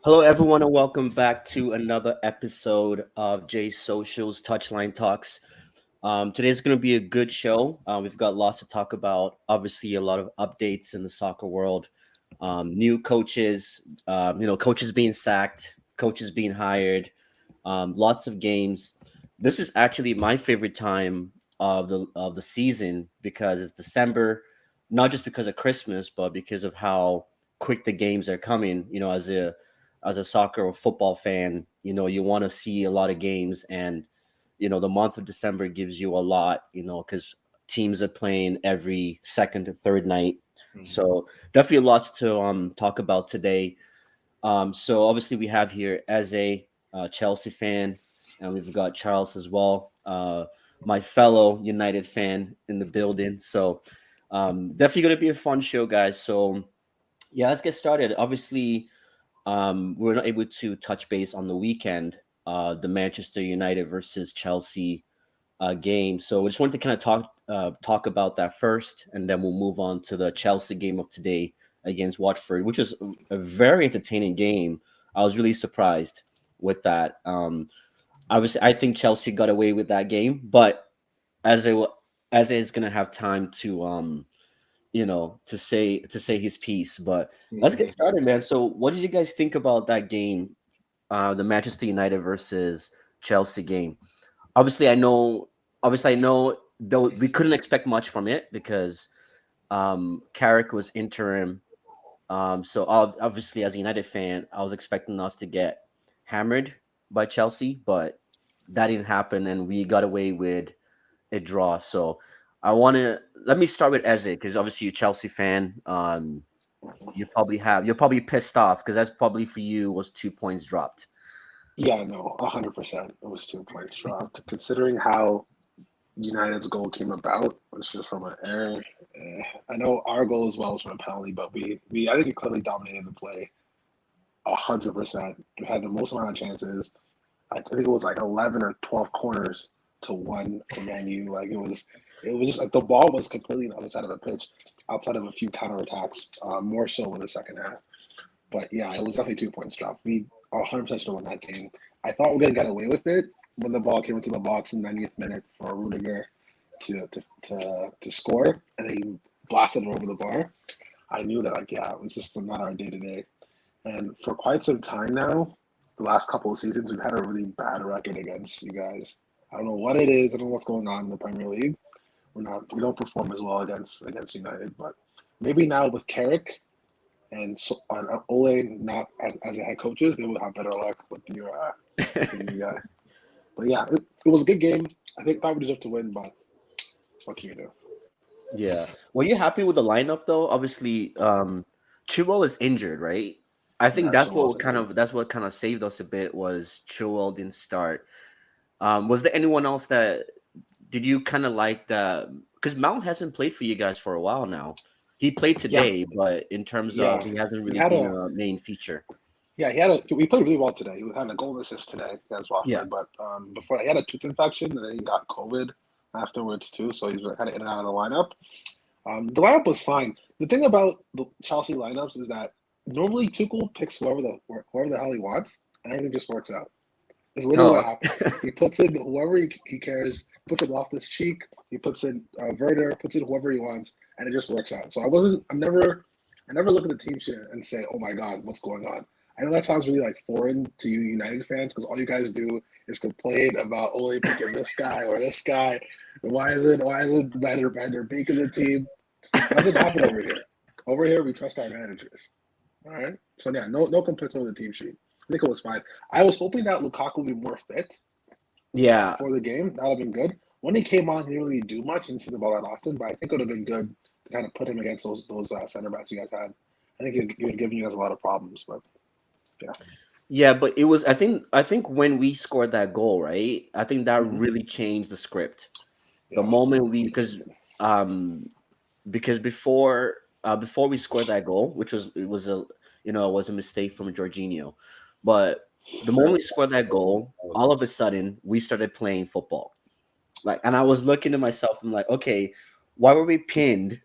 Hello, everyone, and welcome back to another episode of Jay Social's Touchline Talks. Today's going to be a good show. We've got lots to talk about. Obviously, a lot of updates in the soccer world, new coaches, coaches being sacked, coaches being hired, lots of games. This is actually my favorite time of the season because it's December, not just because of Christmas, but because of how quick the games are coming. As a soccer or football fan, you want to see a lot of games, and the month of December gives you a lot, because teams are playing every second to third night. Mhm. So definitely lots to talk about today. So obviously we have here as a Chelsea fan, and we've got Charles as well, my fellow United fan in the building. So definitely going to be a fun show, guys. So yeah, let's get started. Obviously, we are not able to touch base on the weekend, the Manchester United versus Chelsea game. So we just wanted to kind of talk about that first, and then we'll move on to the Chelsea game of today against Watford, which is a very entertaining game. I was really surprised with that. Obviously, I think Chelsea got away with that game, but as it wa- as it's gonna have time to to say his piece. But let's get Mhm. started, man. So, what did you guys think about that game, the Manchester United versus Chelsea game? Obviously, I know. Obviously, I know. Though we couldn't expect much from it because Carrick was interim. So obviously, as a United fan, I was expecting us to get hammered by Chelsea, but that didn't happen, and we got away with a draw. So I want to let me start with Eze because obviously you're a Chelsea fan. You're probably pissed off because that's probably for you was 2 points dropped. Yeah, no, 100%. It was 2 points dropped. Considering how United's goal came about, which was from an error. I know our goal as well was from a penalty, but I think we clearly dominated the play 100%. We had the most amount of chances. I think it was like 11 or 12 corners to one for Man U. Like it was just like the ball was completely on the other side of the pitch, outside of a few counterattacks, more so in the second half. But yeah, it was definitely 2 points dropped. We 100% should have won that game. I thought we were gonna get away with it when the ball came into the box in the 90th minute for Rudiger to score, and then he blasted it over the bar. I knew that like yeah, it was just not our day to day. And for quite some time now, the last couple of seasons, we've had a really bad record against you guys. I don't know what it is. I don't know what's going on in the Premier League. We don't perform as well against United, but maybe now with Carrick and so on Ole not as a head coaches, they will have better luck with the new guy. But yeah, it was a good game. I think thought we deserved to win, but what can you do? Yeah. Were you happy with the lineup though? Obviously, Chilwell is injured, right? I think Yeah, that's Chilwell what wasn't kind good. of that's what kind of saved us a bit was Chilwell didn't start. Was there anyone else that did you kind of like the because Mount hasn't played for you guys for a while now. He played Yeah, today, but in terms yeah. of he hasn't He really had been a a main feature. yeah, he had a we played really well today. He had a goal and assist today against Yeah. Watford, but before that, he had a tooth infection and then he got COVID afterwards too, so he's kind of in and out of the lineup. The lineup was fine. The thing about the Chelsea lineups is that normally Tuchel picks whoever the hell he wants, and everything just works out. It's literally what Oh, happens. He puts in whoever he cares, puts in Loftus Cheek, he puts in Werner, puts in whoever he wants, and it just works out. So I never look at the team sheet and say, oh my God, what's going on? I know that sounds really like foreign to you United fans because all you guys do is complain about Ole picking this guy or this guy. Why isn't Vander Beek in the team? It doesn't happen over here. Over here, we trust our managers. All right. So yeah, no complaints over the team sheet. I think it was fine. I was hoping that Lukaku would be more fit yeah, for the game. That would have been good. When he came on, he didn't really do much. He didn't see the ball that often, but I think it would have been good to kind of put him against those center backs you guys had. I think it would give you guys a lot of problems. But yeah, yeah, but it was. I think when we scored that goal, right? I think that mm-hmm. really changed the script. The Yeah, moment we hundred percent. um because before we scored that goal, which was it was a it was a mistake from Jorginho, but the moment we scored that goal, all of a sudden we started playing football. Like, and I was looking to myself, I'm like, okay, why were we pinned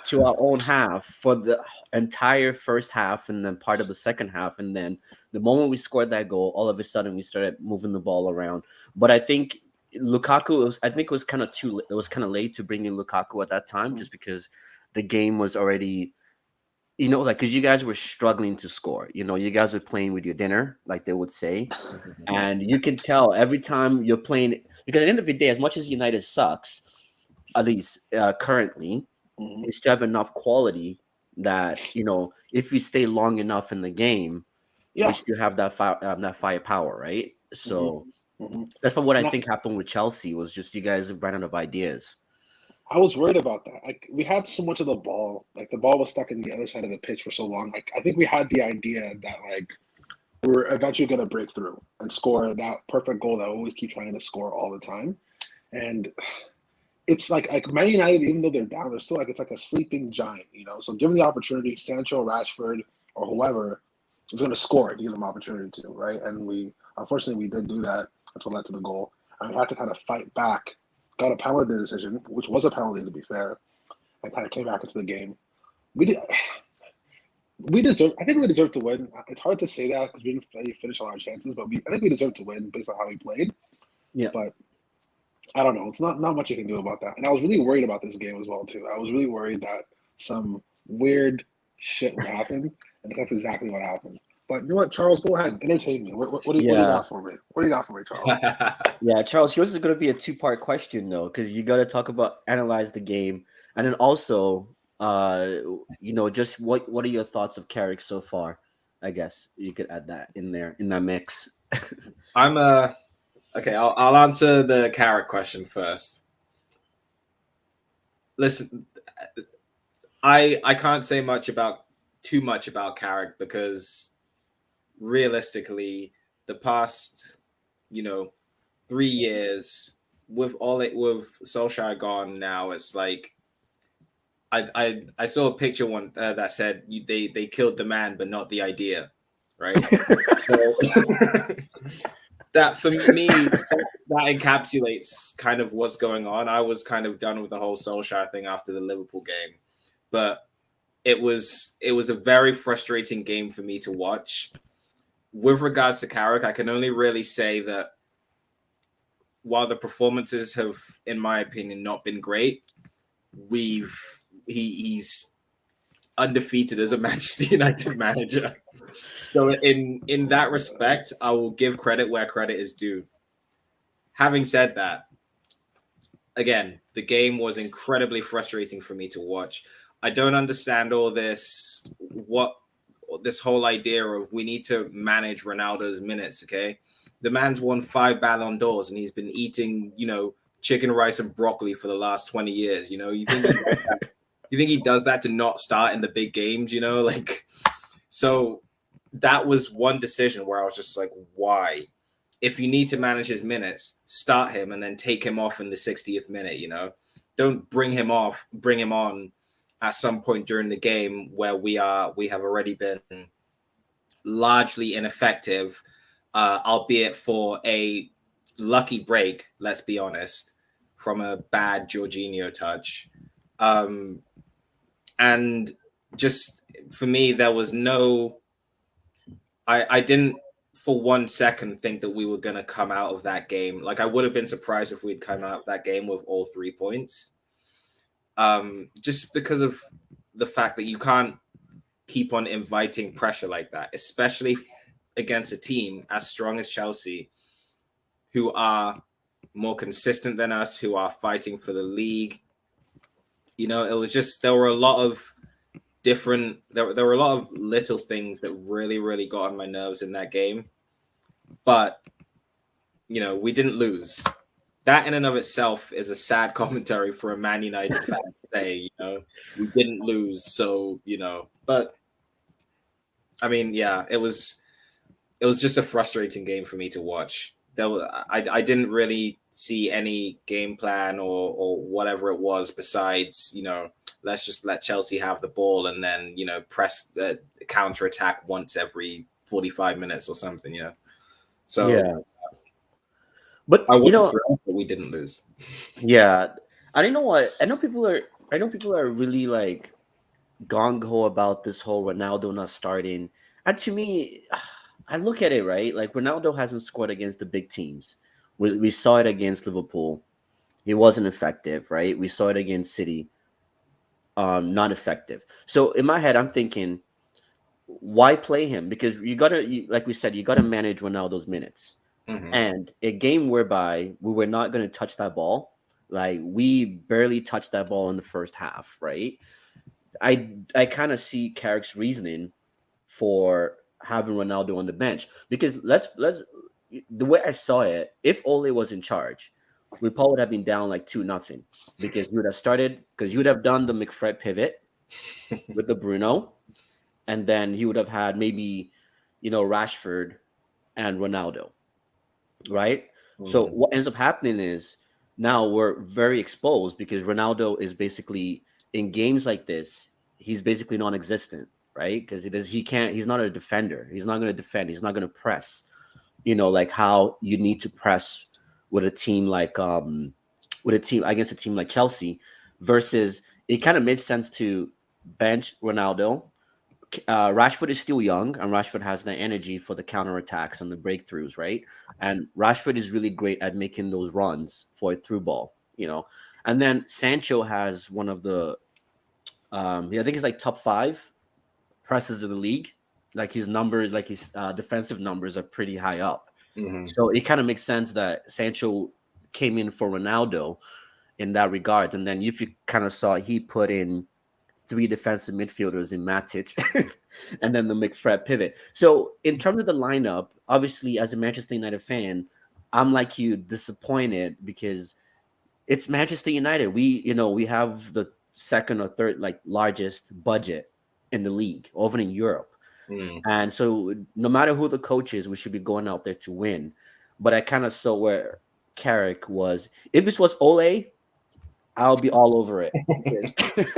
to our own half for the entire first half and then part of the second half. And then the moment we scored that goal, all of a sudden we started moving the ball around. But I think it was kind of it was kind of late to bring in Lukaku at that time, just because the game was already, like, because you guys were struggling to score. You guys were playing with your dinner, like they would say. And you can tell every time you're playing, because at the end of the day, as much as United sucks, at least currently, Mhm. is to have enough quality that if we stay long enough in the game, we Yeah. still have that firepower, right? hmm So hmm that's what I And think happened with Chelsea, was just you guys ran out of ideas. I was worried about that. Like we had so much of the ball, like the ball was stuck in the other side of the pitch for so long. Like I think we had the idea that like we were eventually going to break through and score that perfect goal that we always keep trying to score all the time. And it's like Man United, even though they're down, they're still like it's like a sleeping giant, you know. So given the opportunity, Sancho, Rashford, or whoever is going to score if you give them opportunity to, right? And we unfortunately we did do that. That's what led to the goal. And we had to kind of fight back. Got a penalty decision, which was a penalty to be fair, and kind of came back into the game. We did. We deserve. I think we deserve to win. It's hard to say that because we didn't really finish all our chances, but I think we deserve to win based on how we played. Yeah. But I don't know. It's not much you can do about that. And I was really worried about this game as well too. I was really worried that some weird shit would happen, and that's exactly what happened. But you know what, Charles? Go ahead, entertain me. What do you Yeah. got for me? What do you got for me, Charles? Yeah, Charles, yours is going to be a two-part question though, because you got to talk about analyze the game, and then also, just what are your thoughts of Carrick so far? I guess you could add that in there in that mix. I'm okay. I'll answer the Carrick question first. Listen, I can't say too much about Carrick because realistically, the past 3 years with Solskjaer gone now, it's like I saw a picture one that said they killed the man but not the idea, right? So, that for me that encapsulates kind of what's going on. I was kind of done with the whole Solskjaer thing after the Liverpool game, but it was a very frustrating game for me to watch. With regards to Carrick, I can only really say that while the performances have, in my opinion, not been great, he's undefeated as a Manchester United manager. So in that respect, I will give credit where credit is due. Having said that, again, the game was incredibly frustrating for me to watch. I don't understand all this whole idea of we need to manage Ronaldo's minutes, okay? The man's won 5 Ballon d'Ors and he's been eating, chicken, rice, and broccoli for the last 20 years. You think he does that to not start in the big games, So that was one decision where I was just like, why? If you need to manage his minutes, start him and then take him off in the 60th minute, Don't bring him on at some point during the game where we have already been largely ineffective, albeit for a lucky break, let's be honest, from a bad Jorginho touch. And just for me, there was no, I didn't for 1 second think that we were going to come out of that game. Like, I would have been surprised if we'd come out of that game with all 3 points. Just because of the fact that you can't keep on inviting pressure like that, especially against a team as strong as Chelsea, who are more consistent than us, who are fighting for the league. It was just, there were a lot of little things that really, really got on my nerves in that game. But, we didn't lose. That in and of itself is a sad commentary for a Man United fan to say, we didn't lose. So, but I mean, yeah, it was just a frustrating game for me to watch. I didn't really see any game plan or whatever it was besides, let's just let Chelsea have the ball and then, press the counter attack once every 45 minutes or something, So Yeah. But I wasn't thrilled that we didn't lose. Yeah. I don't know what I know people are really like gung ho about this whole Ronaldo not starting. And to me, I look at it right. Like Ronaldo hasn't scored against the big teams. We saw it against Liverpool. He wasn't effective, right? We saw it against City. Not effective. So in my head, I'm thinking, why play him? Because like we said, you gotta manage Ronaldo's minutes. Mhm. And a game whereby we were not gonna touch that ball, like we barely touched that ball in the first half, right? I kind of see Carrick's reasoning for having Ronaldo on the bench because let's the way I saw it, if Ole was in charge, we probably would have been down like 2-0 because you would have started because you would have done the McFred pivot with the Bruno, and then he would have had maybe Rashford and Ronaldo, right? So Mhm. what ends up happening is now we're very exposed because Ronaldo is basically in games like this, he's basically non-existent, right? Because he's not a defender. He's not going to defend. He's not going to press. Like how you need to press with a team like with a team against a team like Chelsea, versus it kind of made sense to bench Ronaldo. Rashford is still young, and Rashford has the energy for the counterattacks and the breakthroughs, right? And Rashford is really great at making those runs for a through ball. And then Sancho has one of the, I think he's like top 5 presses in the league. Like his numbers, like his defensive numbers are pretty high up. Mhm. So it kind of makes sense that Sancho came in for Ronaldo in that regard. And then if you kind of saw, he put in 3 defensive midfielders in Matic, and then the McFred pivot. So in terms of the lineup, obviously as a Manchester United fan, I'm like you, disappointed because it's Manchester United. We have the second or third like largest budget in the league, over in Europe. Mhm. And so no matter who the coach is, we should be going out there to win. But I kind of saw where Carrick was. If this was Ole, I'll be all over it because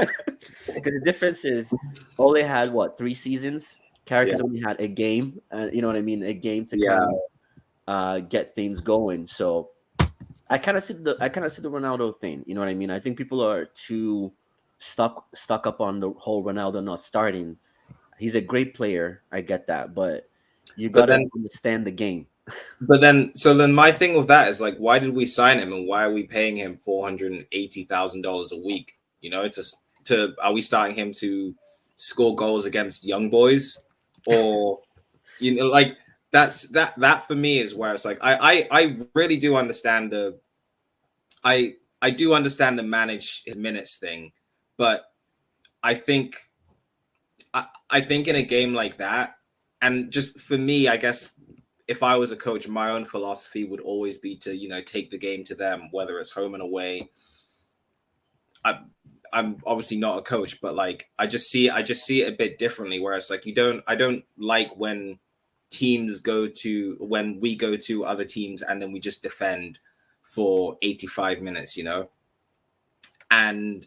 the difference is Ole had what 3 seasons. Carrick Yeah. has only had a game, you know what I mean, a game to kind Yeah. of get things going. So I kind of see the Ronaldo thing. You know what I mean? I think people are too stuck up on the whole Ronaldo not starting. He's a great player, I get that, but you But gotta then understand the game. so then my thing with that is like, why did we sign him, and why are we paying him $480,000 a week? To are we starting him to score goals against young boys, or like that for me is where it's like I really do understand I I do understand the manage his minutes thing, but I think I think in a game like that, and just for me, I guess if I was a coach, my own philosophy would always be to take the game to them, whether it's home and away. I, I'm obviously not a coach, but like I just see it a bit differently. Where it's like I don't like when when we go to other teams and then we just defend for 85 minutes, and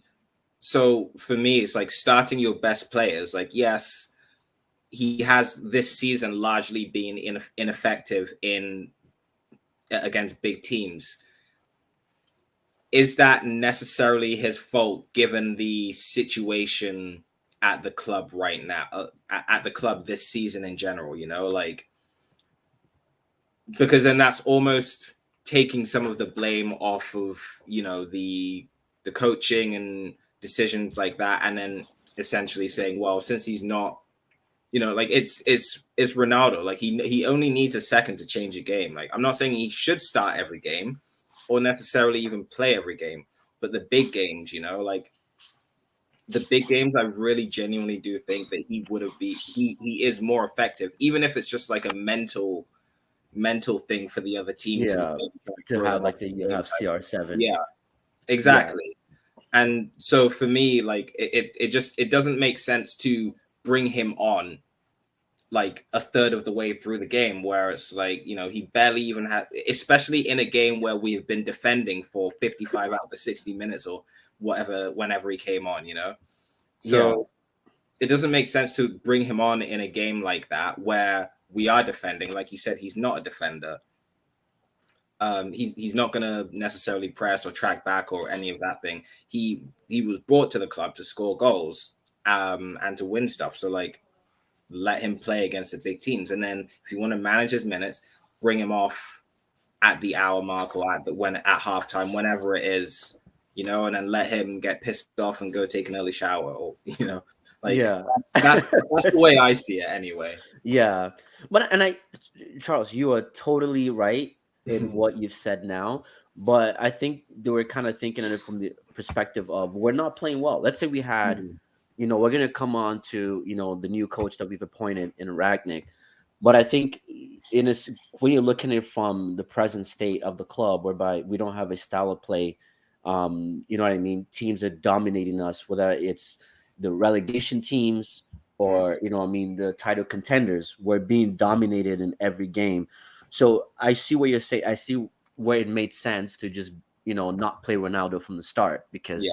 so for me, it's like starting your best players. Like, yes, he has this season largely been ineffective in against big teams. Is that necessarily his fault given the situation at the club right now, at the club this season in general? Like, because then that's almost taking some of the blame off of the coaching and decisions like that, and then essentially saying, well, since he's not, like it's Ronaldo. Like he only needs a second to change a game. Like, I'm not saying he should start every game or necessarily even play every game, but the big games, like the big games, I really genuinely do think that he would have be he is more effective, even if it's just like a mental thing for the other team to Yeah, maybe to throw have them off like the the you game have type. CR7. Yeah, Yeah, exactly. And so for me, like it doesn't make sense to bring him on like a third of the way through the game, where it's like, he barely even had, especially in a game where we have been defending for 55 out of the 60 minutes or whatever, whenever he came on, yeah, So it doesn't make sense to bring him on in a game like that where we are defending. Like you said, he's not a defender. He's not going to necessarily press or track back or any of that thing. He was brought to the club to score goals, and to win stuff. So like, let him play against the big teams, and then if you want to manage his minutes, bring him off at the hour mark or at halftime, whenever it is, and then let him get pissed off and go take an early shower, or like Yeah. that's the way I see it anyway. Yeah. Charles, you are totally right in what you've said now, but I think they were kind of thinking of it from the perspective of we're not playing well. Let's say we had, we're going to come on to, the new coach that we've appointed in Ragnick. But I think when you're looking at it from the present state of the club, whereby we don't have a style of play, you know what I mean? Teams are dominating us, whether it's the relegation teams or, the title contenders. We're being dominated in every game. So I see what you're saying. I see where it made sense to just, not play Ronaldo from the start, because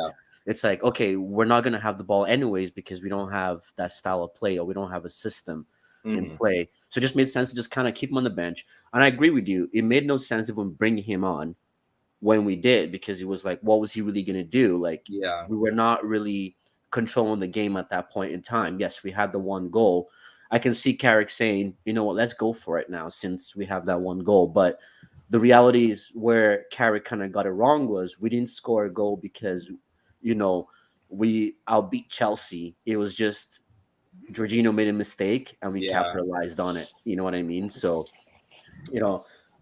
it's like, okay, we're not going to have the ball anyways because we don't have that style of play, or we don't have a system in play. So it just made sense to just kind of keep him on the bench. And I agree with you. It made no sense even bringing him on when we did, because it was like, what was he really going to do? Like, we were not really controlling the game at that point in time. Yes, we had the one goal. I can see Carrick saying, you know what, let's go for it now since we have that one goal. But the reality is where Carrick kind of got it wrong was we didn't score a goal because, we outbeat Chelsea. It was just Jorginho made a mistake and we capitalized on it. You know what I mean? So,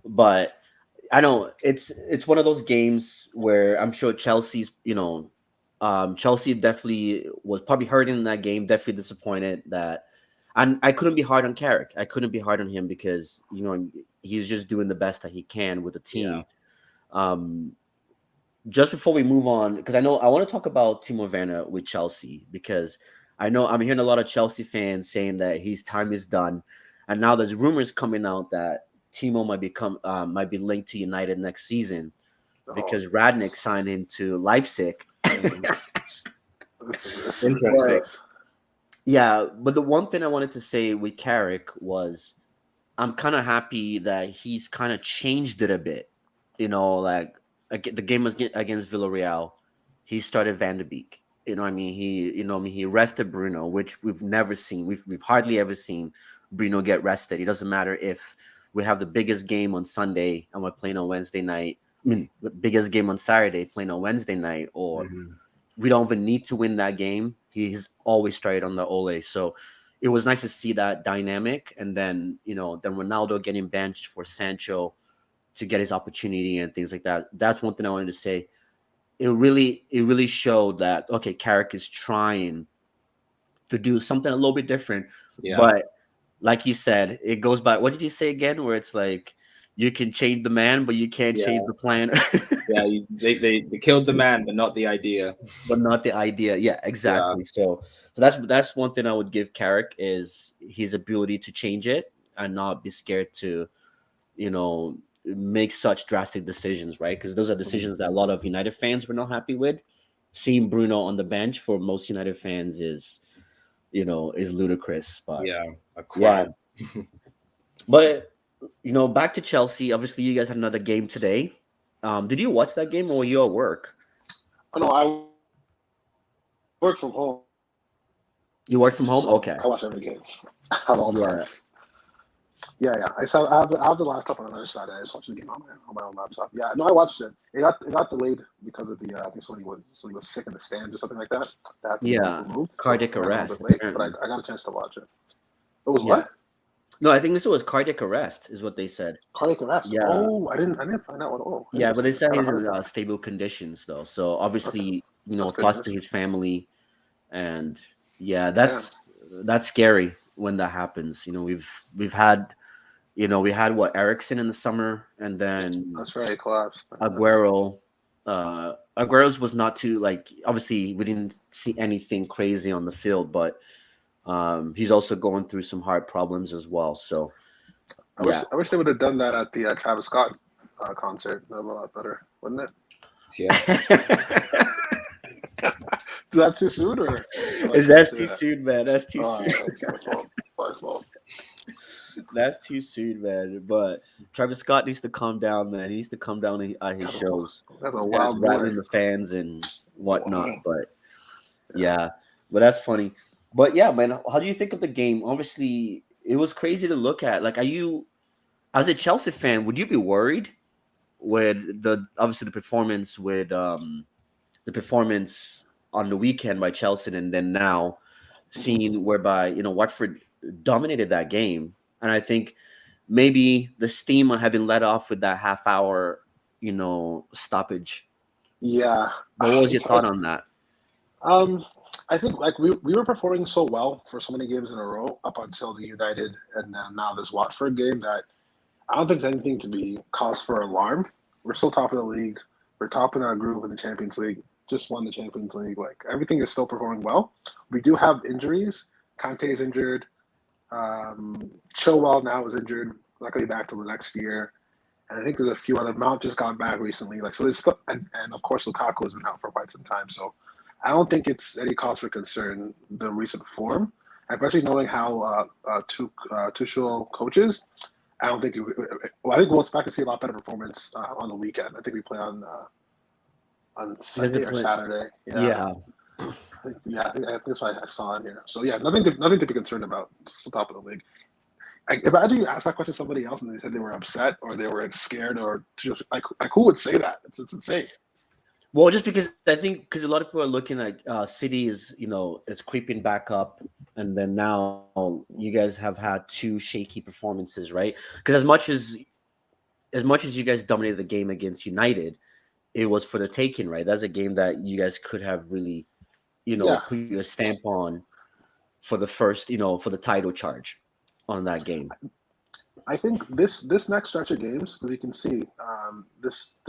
but I know it's one of those games where I'm sure Chelsea's, Chelsea definitely was probably hurting in that game, definitely disappointed that, and I couldn't be hard on Carrick. I couldn't be hard on him because, he's just doing the best that he can with the team. Just before we move on, because I know I want to talk about Timo Werner with Chelsea, because I know I'm hearing a lot of Chelsea fans saying that his time is done, and now there's rumors coming out that Timo might be linked to United next season because Rangnick signed him to Leipzig. Interesting. Yeah, but the one thing I wanted to say with Carrick was I'm kind of happy that he's kind of changed it a bit. Like the game was against Villarreal, he started Van de Beek. He rested Bruno, which we've never seen. We've hardly ever seen Bruno get rested. It doesn't matter if we have the biggest game on Sunday and we're playing on Wednesday night. I mean, the biggest game on Saturday, playing on Wednesday night, or we don't even need to win that game. He's always started on the Ole. So it was nice to see that dynamic. And then, then Ronaldo getting benched for Sancho to get his opportunity and things like that. That's one thing I wanted to say. It really showed that, okay, Carrick is trying to do something a little bit different. But like you said, it goes by, what did you say again? Where it's like, you can change the man, but you can't change the plan. They killed the man, but not the idea. But not the idea. Yeah, exactly. So that's one thing I would give Carrick, is his ability to change it and not be scared to, make such drastic decisions, right? Because those are decisions that a lot of United fans were not happy with. Seeing Bruno on the bench for most United fans is ludicrous. But a crime. But back to Chelsea. Obviously, you guys had another game today. Did you watch that game, or were you at work? Oh, no, I work from home. You work from home? So okay. I watch every game. All the time. Yeah. I have the laptop on the other side. I just watch the game on my own laptop. Yeah, no, I watched it. It got delayed because of the I think somebody was sick in the stands or something like that. Cardiac arrest. Late, but I got a chance to watch it. It was what? No, I think this was cardiac arrest, is what they said. Cardiac arrest. Yeah. Oh, I didn't find out what. Oh, yeah, but they said he's in stable conditions though. So obviously, thoughts to his family, and that's scary when that happens. We've had, we had Ericsson in the summer, and then that's right, he collapsed. Aguero. Aguero's was not too, obviously we didn't see anything crazy on the field, but he's also going through some heart problems as well. So I wish they would have done that at the Travis Scott concert. That would be a lot better, wouldn't it? Yeah. Is that too soon, or that's too soon, man? That's too soon. My fault. That's too soon, man. But Travis Scott needs to calm down, man. He needs to calm down at his shows. That's a wild rattling the fans and whatnot. But yeah. But that's funny. But yeah, man, how do you think of the game? Obviously, it was crazy to look at. Like, are you as a Chelsea fan, would you be worried with the obviously the performance on the weekend by Chelsea, and then now Mhm. seeing whereby Watford dominated that game, and I think maybe the steam had been let off with that half hour stoppage. Yeah, But what was your it's thought on that? um, I think like we were performing so well for so many games in a row up until the United and now this Watford game that I don't think there's anything to be cause for alarm. We're still top of the league. We're top in our group in the Champions League. Just won the Champions League. Like everything is still performing well. We do have injuries. Kante is injured. Chilwell now is injured. Not going to be back till the next year. And I think there's a few other. Mount just got back recently. Like so, there's still, and of course Lukaku has been out for quite some time. So I don't think it's any cause for concern the recent form, especially knowing how Tuchel coaches. I don't think. Well, I think we'll expect to see a lot better performance on the weekend. I think we play on You guys are Sunday or playing, Saturday. Yeah, yeah. I think that's what I saw in here. So yeah, nothing to be concerned about. It's the top of the league. Imagine you asked that question to somebody else and they said they were upset or they were scared or just like who would say that? It's insane. Well, just because I think because a lot of people are looking at City is it's creeping back up, and then now you guys have had two shaky performances, right? Because as much as you guys dominated the game against United, it was for the taking, right? That's a game that you guys could have really Yeah, put your stamp on for the first for the title charge on that game. I think this next stretch of games, because you can see this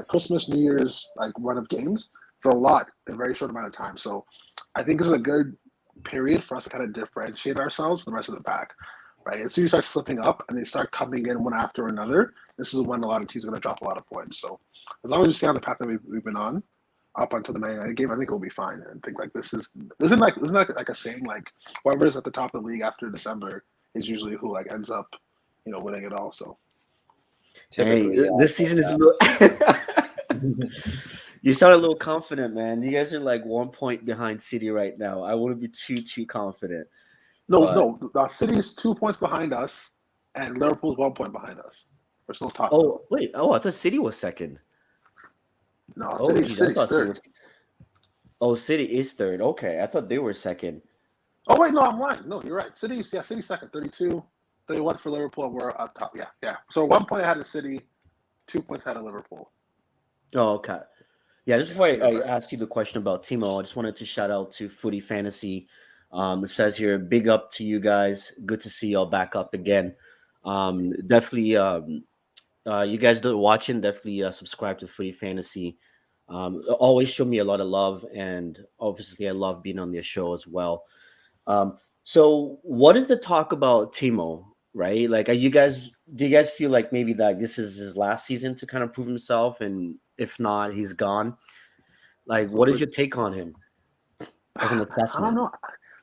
Christmas, New Year's like run of games, it's a lot in a very short amount of time. So I think this is a good period for us to kind of differentiate ourselves from the rest of the pack, right? As soon as you start slipping up and they start coming in one after another, this is when a lot of teams are going to drop a lot of points. So as long as we stay on the path that we've been on up until the Man United game, I think we'll be fine. And I think like isn't like a saying like whoever's at the top of the league after December is usually who like ends up winning it all. So Hey, Typically, this season is a little. yeah. You sound a little confident, man. You guys are like 1 point behind City right now. I wouldn't be too confident, no, but no, City is 2 points behind us, and Liverpool's 1 point behind us. We're still top though. oh wait, oh I thought City was second. No, Oh geez, I City's thought City third. was. Oh, City is third. Okay, I thought they were second. Oh wait, no, I'm lying. No, you're right. City's second, 32, 31 for Liverpool. And we're up top. Yeah, yeah. So 1 point ahead of City, 2 points ahead of Liverpool. Oh, okay. Yeah, just Yeah, before you're I right. asked you the question about Timo, I just wanted to shout out to Footy Fantasy. It says here, big up to you guys. Good to see y'all back up again. Definitely, you guys that are watching, definitely subscribe to Footy Fantasy. Always show me a lot of love, and obviously, I love being on their show as well. So, what is the talk about Timo? Right? Like, are you guys? Do you guys feel like maybe like this is his last season to kind of prove himself, and if not, he's gone? Like, So what is quick. your take on him as an I don't assessment? know.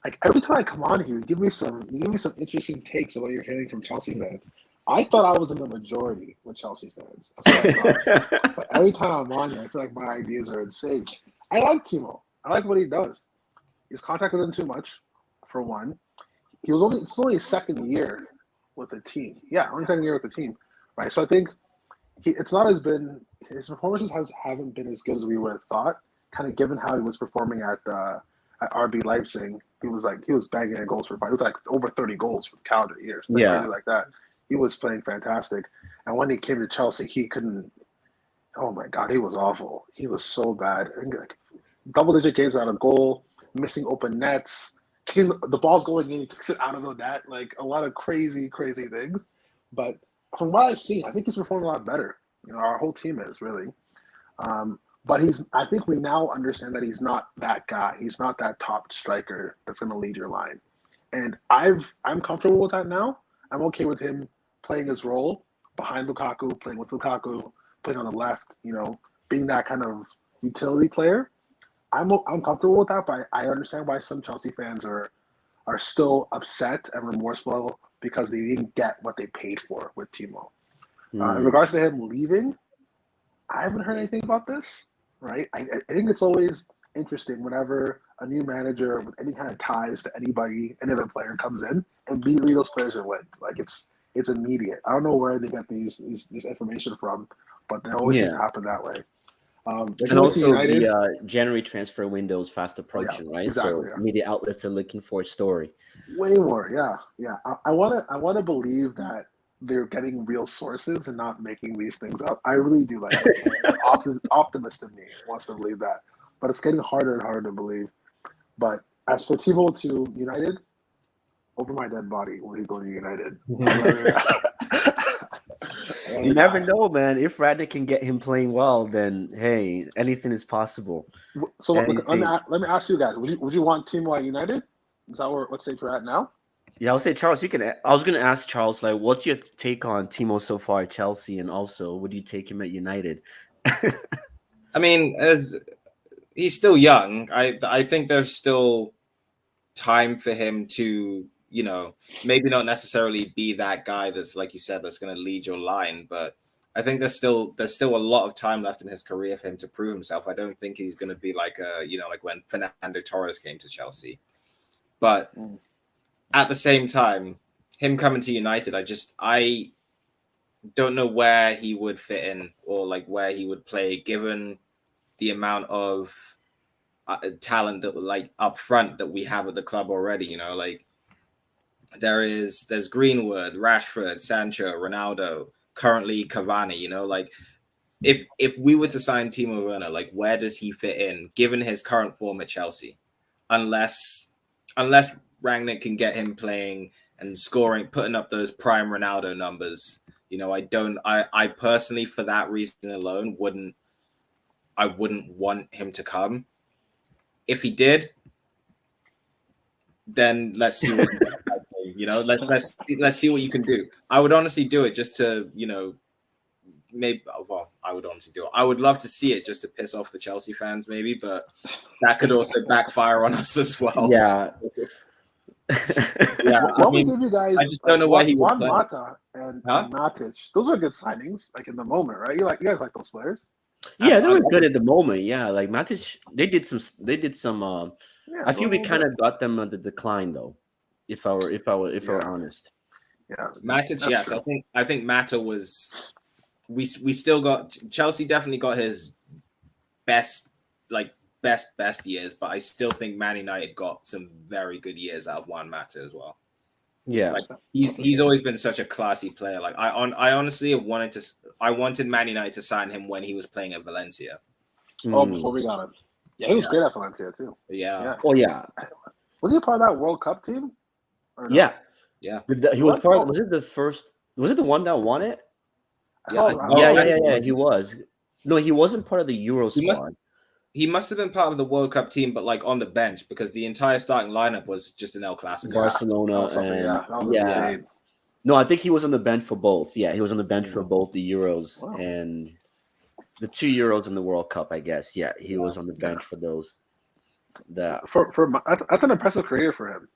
Like every time I come on here, you give me some interesting takes of what you're hearing from Chelsea fans. I thought I was in the majority with Chelsea fans. That's what I thought. But every time I'm on here, I feel like my ideas are insane. I like Timo. I like what he does. His contract isn't too much, for one. It's only his second year with the team. Yeah, only second year with the team, right? So I think it's not as been his performances haven't been as good as we would have thought. Kind of given how he was performing at RB Leipzig, he was banging in goals for five. It was like over 30 goals for the calendar year, something crazy Yeah, like that. He was playing fantastic, and when he came to Chelsea, he couldn't. Oh my God, he was awful. He was so bad. Like, double-digit games without a goal, missing open nets, kicking the ball's going in, he kicks it out of the net. Like a lot of crazy things. But from what I've seen, I think he's performing a lot better. Our whole team is really. But I think we now understand that he's not that guy. He's not that top striker that's going to lead your line. And I'm comfortable with that now. I'm okay with him playing his role behind Lukaku, playing with Lukaku, playing on the left, being that kind of utility player. I'm comfortable with that, but I understand why some Chelsea fans are still upset and remorseful because they didn't get what they paid for with Timo. In hmm. regards to him leaving, I haven't heard anything about this. Right? I think it's always interesting whenever a new manager with any kind of ties to anybody, any other player comes in, immediately those players are linked. Like it's immediate. I don't know where they get this information from, but they always seem to Yeah. happen that way. And Similar to also United. the January transfer window is fast Oh yeah, approaching, right? exactly. So Yeah. media outlets are looking for a story. Way more. Yeah, yeah. I wanna believe that they're getting real sources and not making these things up. I really do. Like an optimist in me wants to believe that, but it's getting harder and harder to believe. But as for Tebow to United, over my dead body will he go to United? You never know, man. If Radnick can get him playing well, then hey, anything is possible. So look, Anything. let me ask you guys: Would you want Timo at United? Is that where what stage we're at now? Yeah, I'll say Charles. You can. I was gonna ask Charles, like, what's your take on Timo so far at Chelsea, and also, would you take him at United? I mean, as he's still young, I think there's still time for him to, maybe not necessarily be that guy that's, like you said, that's going to lead your line, but I think there's still a lot of time left in his career for him to prove himself. I don't think he's going to be like like when Fernando Torres came to Chelsea. But at the same time, him coming to United, I don't know where he would fit in or like where he would play given the amount of talent that like up front that we have at the club already. Like there's Greenwood, Rashford, Sancho, Ronaldo, currently Cavani. Like if we were to sign Timo Werner, like where does he fit in given his current form at Chelsea? Unless Rangnick can get him playing and scoring, putting up those prime Ronaldo numbers. I personally, for that reason alone, wouldn't want him to come. If he did, then let's see what let's see what you can do. I would honestly do it just to, maybe. Well, I would honestly do it. I would love to see it just to piss off the Chelsea fans, maybe, but that could also backfire on us as well. Yeah. Yeah, what we give you guys? I just don't know why he would play. Mata and Matic. Those are good signings, like in the moment, right? You guys like those players? Yeah, they were good at the moment. Yeah, like Matic, they did some. Yeah, I feel we kind of got them on the decline, though. If I were honest. Yeah, Matic. Yes, true. I think Mata was. We still got Chelsea. Definitely got his best years, but I still think Man United got some very good years out of Juan Mata as well. Yeah, like he's always been such a classy player. Like I honestly have wanted Man United to sign him when he was playing at Valencia. Oh, before we got him, yeah, he was great at Valencia too. Yeah. Oh yeah. Was he a part of that World Cup team? No? Yeah. He was part. Was it the first? Was it the one that won it? Yeah. He was. No, he wasn't part of the Euro squad. He must have been part of the World Cup team, but like on the bench because the entire starting lineup was just an El Clasico. Barcelona. No, I think he was on the bench for both. Yeah, he was on the bench for both the Euros and the 2 Euros in the World Cup, I guess. Yeah, he was on the bench for those. That's an impressive career for him.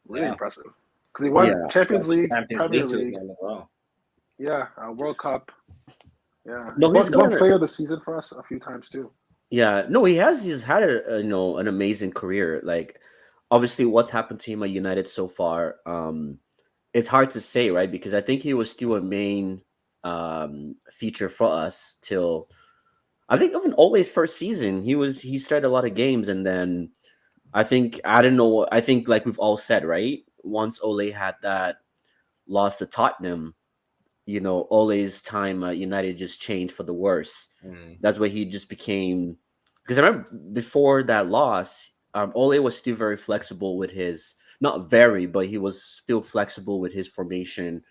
Really impressive because he won Champions League, Premier League. Well. Yeah, World Cup. Yeah, no, he's won Player of the Season for us a few times too. Yeah, no, he has. He's had an amazing career. Like, obviously, what's happened to him at United so far, it's hard to say, right? Because I think he was still a main feature for us till I think even Ole's first season. He started a lot of games, and then I think like we've all said, right? Once Ole had that loss to Tottenham, Ole's time at United just changed for the worse. That's why he just became. Because I remember before that loss, Ole was still very flexible with his, not very, but he was still flexible with his formation,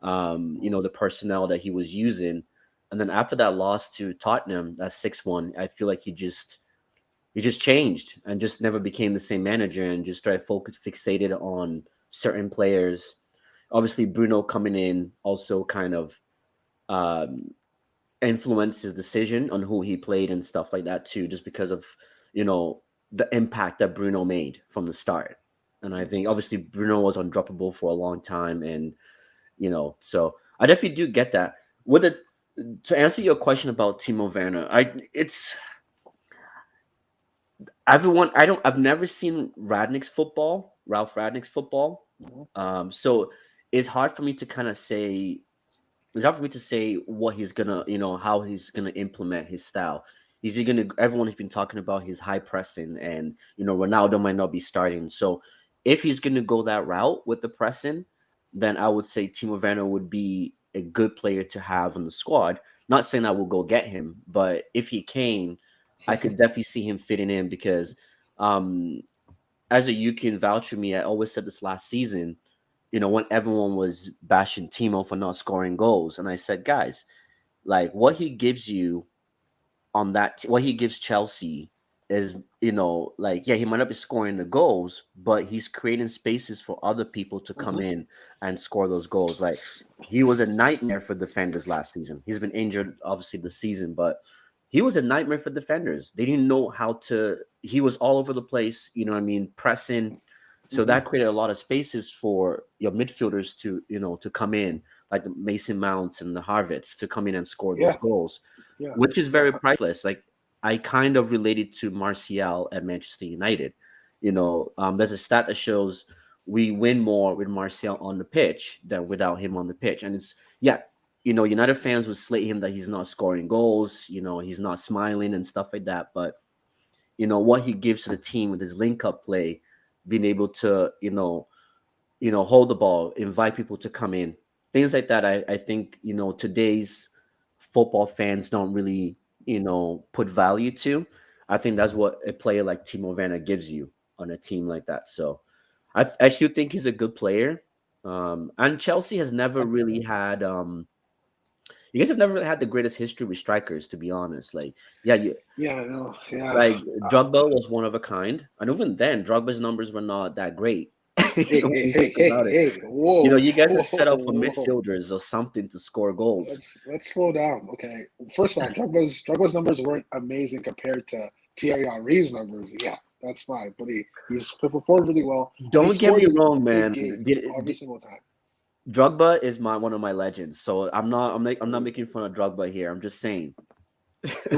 the personnel that he was using. And then after that loss to Tottenham, that 6-1, I feel like he just changed and just never became the same manager and just started fixated on certain players. Obviously, Bruno coming in also kind of influenced his decision on who he played and stuff like that too, just because of the impact that Bruno made from the start. And I think obviously Bruno was undroppable for a long time, and so I definitely do get that. To answer your question about Timo Werner, everyone, I've never seen Ralph Radnick's football. Mhm. So it's hard for me to kind of say. It's hard for me to say what he's gonna, how he's gonna implement his style. Is he gonna? Everyone has been talking about his high pressing, and Ronaldo might not be starting. So if he's gonna go that route with the pressing, then I would say Timo Werner would be a good player to have on the squad. Not saying I will go get him, but if he came, I could definitely see him fitting in because, um, as a you can vouch for me, I always said this last season. When everyone was bashing Timo for not scoring goals, and I said, guys, like what he gives you what he gives Chelsea is, like, yeah, he might not be scoring the goals, but he's creating spaces for other people to come Mhm. in and score those goals. Like he was a nightmare for defenders last season. He's been injured, obviously, this season, but he was a nightmare for defenders. They didn't know how to. He was all over the place. What I mean, pressing. So Mhm. that created a lot of spaces for your midfielders to come in, like the Mason Mounts and the Harvards, to come in and score those Yeah, goals, yeah, which is yeah. very priceless. Like I kind of related to Martial at Manchester United. There's a stat that shows we win more with Martial on the pitch than without him on the pitch, and it's yeah. United fans would slate him that he's not scoring goals. He's not smiling and stuff like that. But what he gives to the team with his link up play, being able to hold the ball, invite people to come in, things like that. I think today's football fans don't really put value to. I think that's what a player like Timo Werner gives you on a team like that. So I still think he's a good player. And Chelsea has never really had you guys have never really had the greatest history with strikers, to be honest. Like, yeah, Yeah, I know. Yeah. like Drogba was one of a kind, and even then, Drogba's numbers were not that great. Hey, When hey, you hey, think hey, about it, hey! Whoa, you guys are whoa, set up for whoa! midfielders or something to score goals. Let's slow down, okay? First off, Drogba's numbers weren't amazing compared to Thierry Henry's numbers. Yeah, that's fine, but he's performed really well, and he Don't get scored me in wrong, big man. games every single time. Drogba is one of my legends, so I'm not making fun of Drogba here. I'm just saying.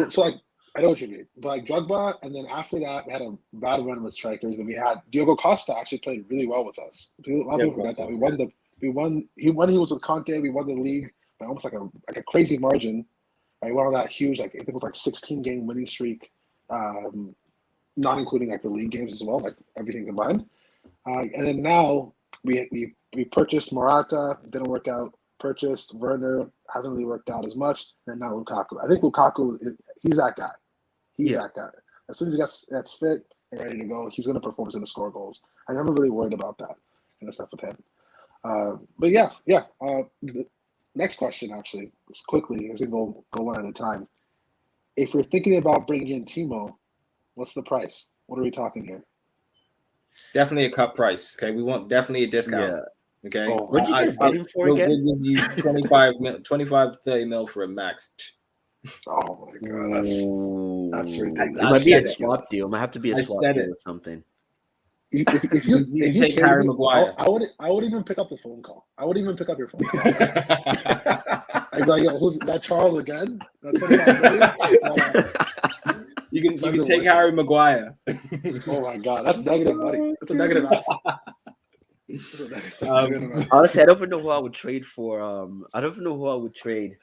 So like, I know what you mean, but like Drogba, and then after that, we had a bad run with strikers. Then we had Diogo Costa actually played really well with us. A lot of Yeah, people forget that we won. He was with Conte. We won the league by almost like a crazy margin. Right, we went on that huge, like I think it was like 16 game winning streak, um, not including like the league games as well, like everything combined. And then now we purchased Morata, didn't work out. Purchased Werner, hasn't really worked out as much. And now Lukaku. I think Lukaku, he's that guy. He's Yeah, that guy. As soon as he gets fit and ready to go, he's going to perform. He's going to score goals. I'm never really worried about that and stuff with him. But yeah, yeah. The next question, actually, is quickly, as we go one at a time. If we're thinking about bringing in Timo, what's the price? What are we talking here? definitely a cut price. Okay, we want definitely a discount. yeah. Okay, Oh, What'd you guys I get him for we'll again? give you 25 30 mil for a max. oh my God, that's Ooh, it I might be a said it. swap ridiculous. deal. It might have to be a I swap said deal it. or something. You If can you take came to Harry me, Maguire. I would even pick up the phone call. I would even pick up your phone call. I'd be like, yo, who's that? Charles again? That's 25 million. You Send can the take voice Harry note. Maguire. Oh my God, that's negative money. That's a negative asset. That's a negative asset. Honestly, I don't even know who I would trade for. I don't even know who I would trade.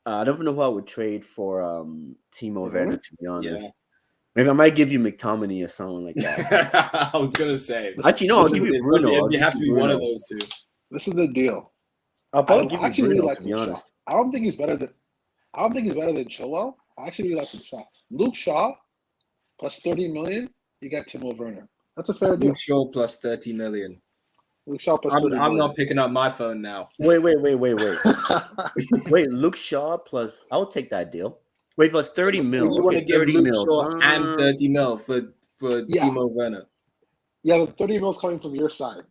I don't even know who I would trade for Timo Werner, Werner? to be Yeah. honest. Maybe I might give you McTominay or someone like that. I was gonna say. This, Actually, no, I'll this give is you It'd, Bruno. I'll it'd give have to you be one of Bruno. those two. this is the deal. I'll I probably give you actually really Bruno, to like be Luke Shaw. honest. I don't think he's better than Chilwell. I actually really like Luke Shaw. Luke Shaw plus 30 million, you got Timo Werner. That's a fair Luke deal. Shaw plus 30 million. Luke Shaw plus I'm 30 I'm million. not picking up my phone now. Wait. Wait, Luke Shaw plus. I would take that deal. Wait, plus 30 Plus mil. You want to Okay, give 30 Luke mil. Shaw and 30 mil for yeah, Timo Werner. yeah, the 30 mils coming from your side.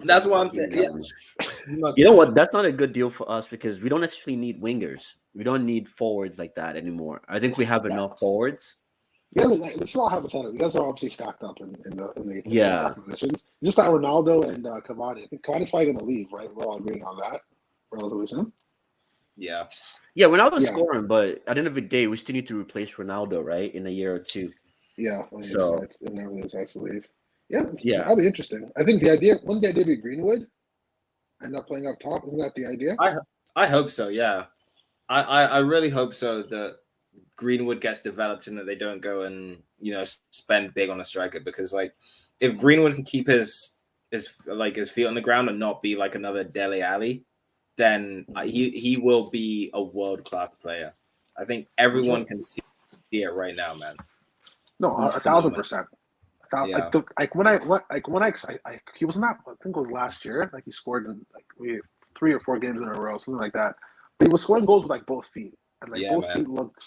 That's what I'm saying. Yeah. You know what? That's not a good deal for us because we don't necessarily need wingers. We don't need forwards like that anymore. I think we have Yeah. enough forwards. Yeah, like, this is all hypothetical. You guys are obviously stacked up in the Yeah. attacking positions. Just like Ronaldo and Cavani. I think Cavani's probably going to leave, right? We're all agreeing on that. Relatively soon. Yeah. Yeah, Ronaldo's Yeah. scoring, but at the end of the day, we still need to replace Ronaldo, right? In a year or two. Yeah, when he So decides and never decides to leave. Yeah, yeah, that'll be interesting. I think wouldn't the idea be Greenwood and not playing up top? Isn't that the idea? I I hope so. Yeah, I really hope so that Greenwood gets developed and that they don't go and spend big on a striker, because like if Greenwood can keep his feet on the ground and not be like another Dele Alli, then he will be a world class player. I think For everyone sure. can see it right now, man. No, He's a thousand phenomenal. percent. Yeah, He was not. I think it was last year. Like he scored in like 3 or 4 games in a row, something like that. But he was scoring goals with like both feet, and like yeah, both man. feet looked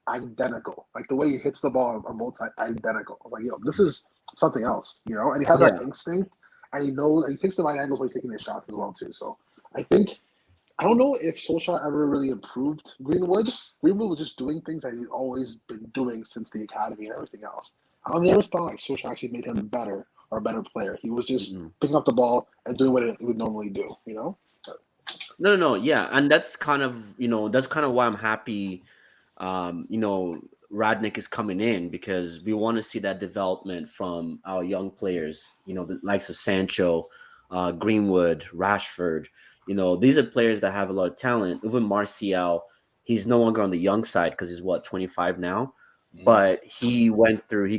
identical. Like the way he hits the ball on both sides, identical. I was like, yo, this is something else, you know. And he has that yeah. instinct, and he knows. He takes the right angles when he's taking his shots as well too. So I think I don't know if Solskjaer ever really improved Greenwood. Greenwood was just doing things that he's always been doing since the academy and everything else. I never thought like Solskjaer actually made him better or a better player. He was just Mhm. picking up the ball and doing what it would normally do, you know? No, yeah, and that's kind of that's kind of why I'm happy. Radnick is coming in because we want to see that development from our young players. The likes of Sancho, Greenwood, Rashford. These are players that have a lot of talent. Even Martial, he's no longer on the young side because he's 25 now, Mm. but he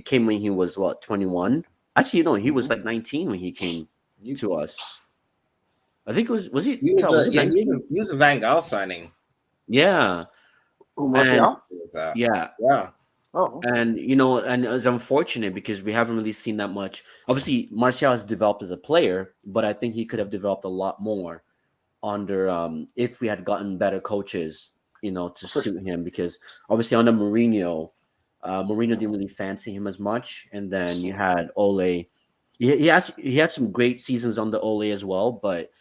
came when he was 21. Actually, he was Mm-hmm. like 19 when he came You, to us. I think was he he was Charles, was a it yeah, 19? he was a Van Gaal signing. Yeah. And Martial? What was that? yeah, Yeah, Oh, okay. and it's unfortunate because we haven't really seen that much. Obviously, Martial has developed as a player, but I think he could have developed a lot more under if we had gotten better coaches, to For, suit him. Because obviously under Mourinho, Mourinho didn't really fancy him as much, and then you had Ole. He had some great seasons under Ole as well, but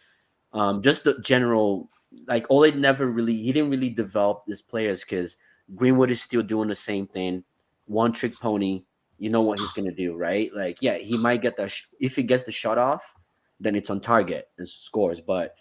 just the general like Ole never really he didn't really develop these players because Greenwood is still doing the same thing, one trick pony. You know what he's gonna do, right? Like, yeah, he might get if he gets the shot off, then it's on target and scores. But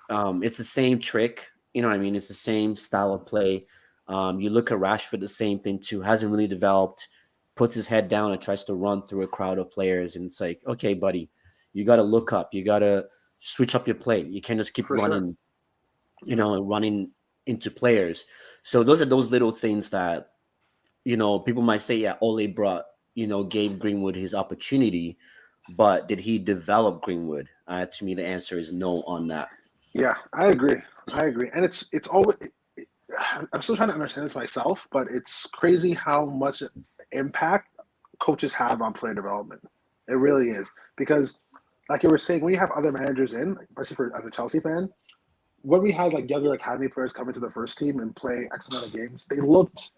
it's the same trick. You know what I mean? It's the same style of play. You look at Rashford, the same thing too. Hasn't really developed. Puts his head down and tries to run through a crowd of players, and it's like, okay, buddy, you got to look up. You got to switch up your play. You can't just keep for sure. running into players. So those are those little things that people might say, yeah, Ole gave Greenwood his opportunity, but did he develop Greenwood? To me, the answer is no on that. Yeah, I agree. I agree. And it's always, I'm still trying to understand this myself, but it's crazy how much impact coaches have on player development. It really is. Because, like you were saying, when you have other managers in, especially as a Chelsea fan, when we had like younger academy players come into the first team and play X amount of games, they looked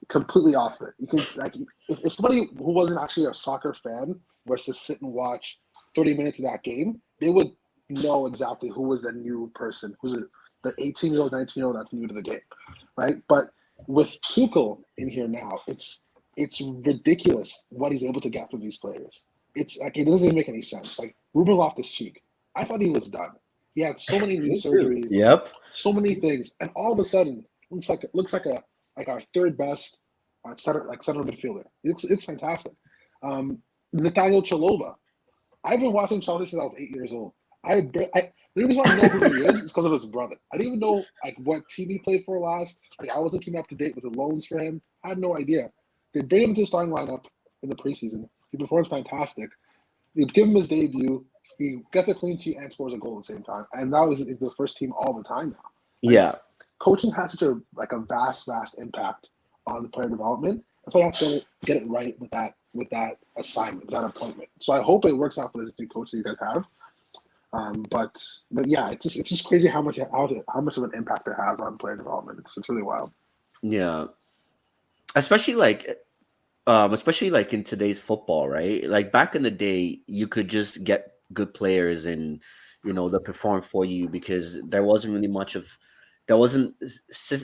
completely off it. You can like if somebody who wasn't actually a soccer fan was to sit and watch 30 minutes of that game, they would know exactly who was the new person, who's the 18-year-old, 19-year-old that's new to the game, right? But with Tuchel in here now, it's ridiculous what he's able to get from these players. It's like it doesn't even make any sense. Like Ruben Loftus-Cheek, I thought he was done. He had so many knee me too. surgeries, Yep. so many things, and all of a sudden looks like our third best center midfielder. It's fantastic. Nathaniel Chalobah. I've been watching Chelsea since I was 8 years old. The reason why I know who he is because of his brother. I didn't even know like what team he played for last. Like I wasn't keeping up to date with the loans for him. I had no idea. They bring him to the starting lineup in the preseason. He performs fantastic. They give him his debut. He gets a clean sheet and scores a goal at the same time. And now is the first team all the time now. Like, Yeah. coaching has such a vast impact on the player development. That's why you have to get it right with that assignment, that appointment. So I hope it works out for the two coaches you guys have. But yeah, it's just crazy how much of an impact it has on player development. It's really wild. Yeah. Especially like in today's football, right? Like back in the day, you could just get good players and they perform for you because there wasn't really much of there wasn't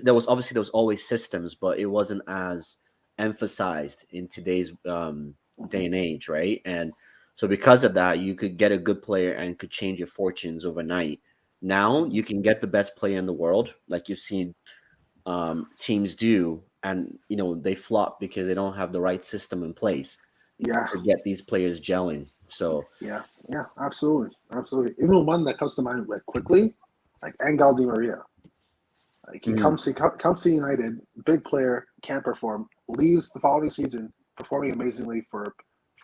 there was obviously there was always systems, but it wasn't as emphasized in today's day and age, right? And so because of that, you could get a good player and could change your fortunes overnight. Now you can get the best player in the world, like you've seen teams do, and they flop because they don't have the right system in place Yeah, to get these players gelling. So yeah, absolutely. Even one that comes to mind like quickly, like Angel Di Maria. Like he mhm. comes to United, big player, can't perform, leaves the following season performing amazingly for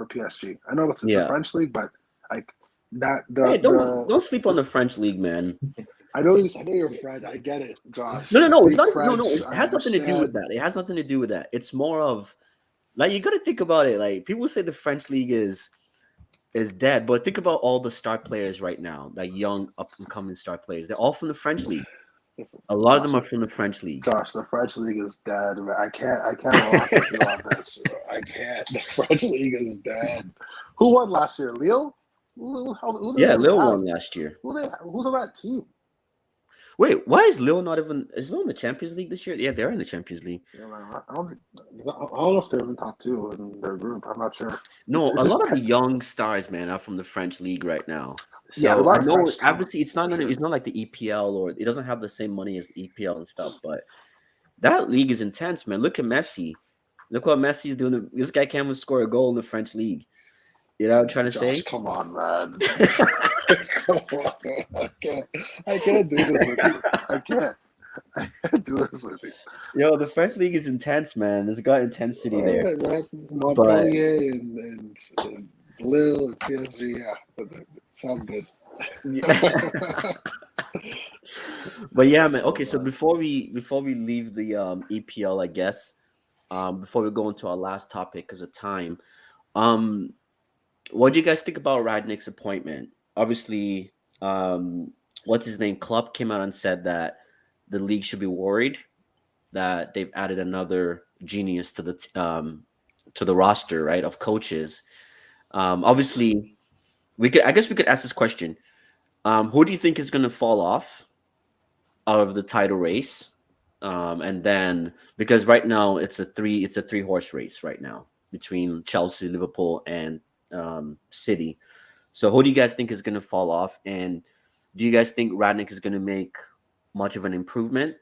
PSG. I know it's a Yeah. French league, but like that Hey, the don't sleep on the French league, man. I know you're French. I get it, Josh. You No, it's speak not. No, French. it I has nothing to do with understand. that. It has nothing to do with that. It's more of like you got to think about it. Like people say the French league is dead, but think about all the star players right now, like young up and coming star players. They're all from the French league. A lot of Josh, them are from the French league. Josh, the French league is dead. I can't rock with you on this. Bro. I can't. The French league is dead. Who won last year? Lille? Who do they Yeah, really Lil have? won last year. Who's on that team? Wait, why is Lil not even? Is Lil in the Champions League this year? Yeah, they're in the Champions League. You know, I don't know if they're in top two in their group. I'm not sure. No, It's a just lot of the young stars, man, are from the French league right now. yeah, a So lot I of know French talent obviously it's not for gonna, sure. it's not like the EPL or it doesn't have the same money as the EPL and stuff, but that league is intense, man. Look at Messi. Look what Messi's doing. This guy can't even score a goal in the French league. You know what I'm trying to Josh, say? come on, man. Come on. I can't do this with you. I can't do this with you. Yo, the French league is intense, man. There's got intensity All there. right, man. But Montpellier and Lille and PSG. Yeah, sounds good. but yeah, man. Oh Okay, so man. before we leave the EPL, I guess, before we go into our last topic because of time, um, what do you guys think about Radnick's appointment? Obviously, what's his name? Klopp came out and said that the league should be worried that they've added another genius to the roster, right, of coaches. Obviously, I guess we could ask this question. Who do you think is going to fall off of the title race? And then because right now it's a three horse race right now between Chelsea, Liverpool, and City. So who do you guys think is going to fall off? And do you guys think Radnick is going to make much of an improvement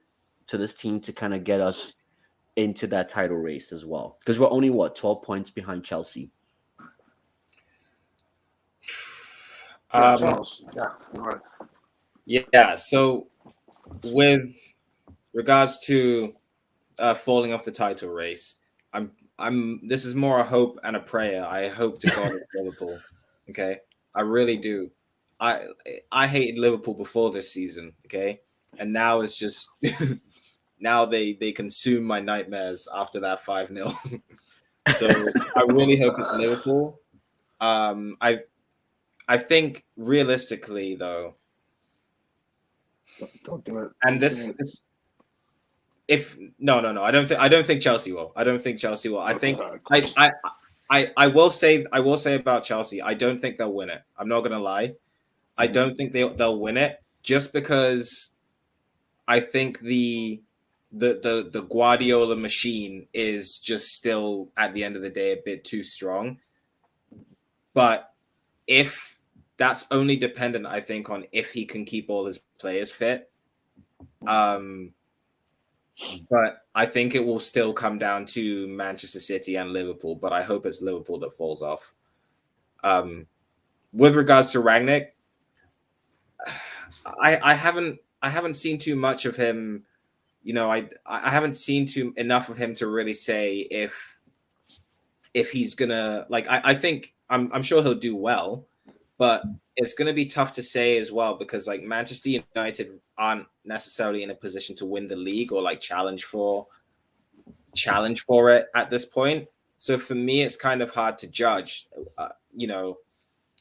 to this team to kind of get us into that title race as well? Because we're only 12 points behind Chelsea. Yeah, Charles. Yeah, you're right. Yeah. So with regards to falling off the title race, I'm. This is more a hope and a prayer. I hope to God it's Liverpool. Okay, I really do. I hated Liverpool before this season. Okay, and now it's just now they consume my nightmares after that 5-0. So I really hope it's Liverpool. I think realistically though, Don't do it. and Don't say this if no, I don't think Chelsea will. I don't think Chelsea will. I think I will say about Chelsea. I don't think they'll win it. I'm not gonna lie. I don't think they'll win it just because I think the Guardiola machine is just still at the end of the day a bit too strong. But if that's only dependent, I think, on if he can keep all his players fit. But I think it will still come down to Manchester City and Liverpool. But I hope it's Liverpool that falls off. With regards to Rangnick, I haven't seen too much of him. You know, I haven't seen enough of him to really say if he's gonna like. I think I'm sure he'll do well, but it's gonna be tough to say as well because like Manchester United aren't necessarily in a position to win the league or like challenge for it at this point. So for me, it's kind of hard to judge. You know,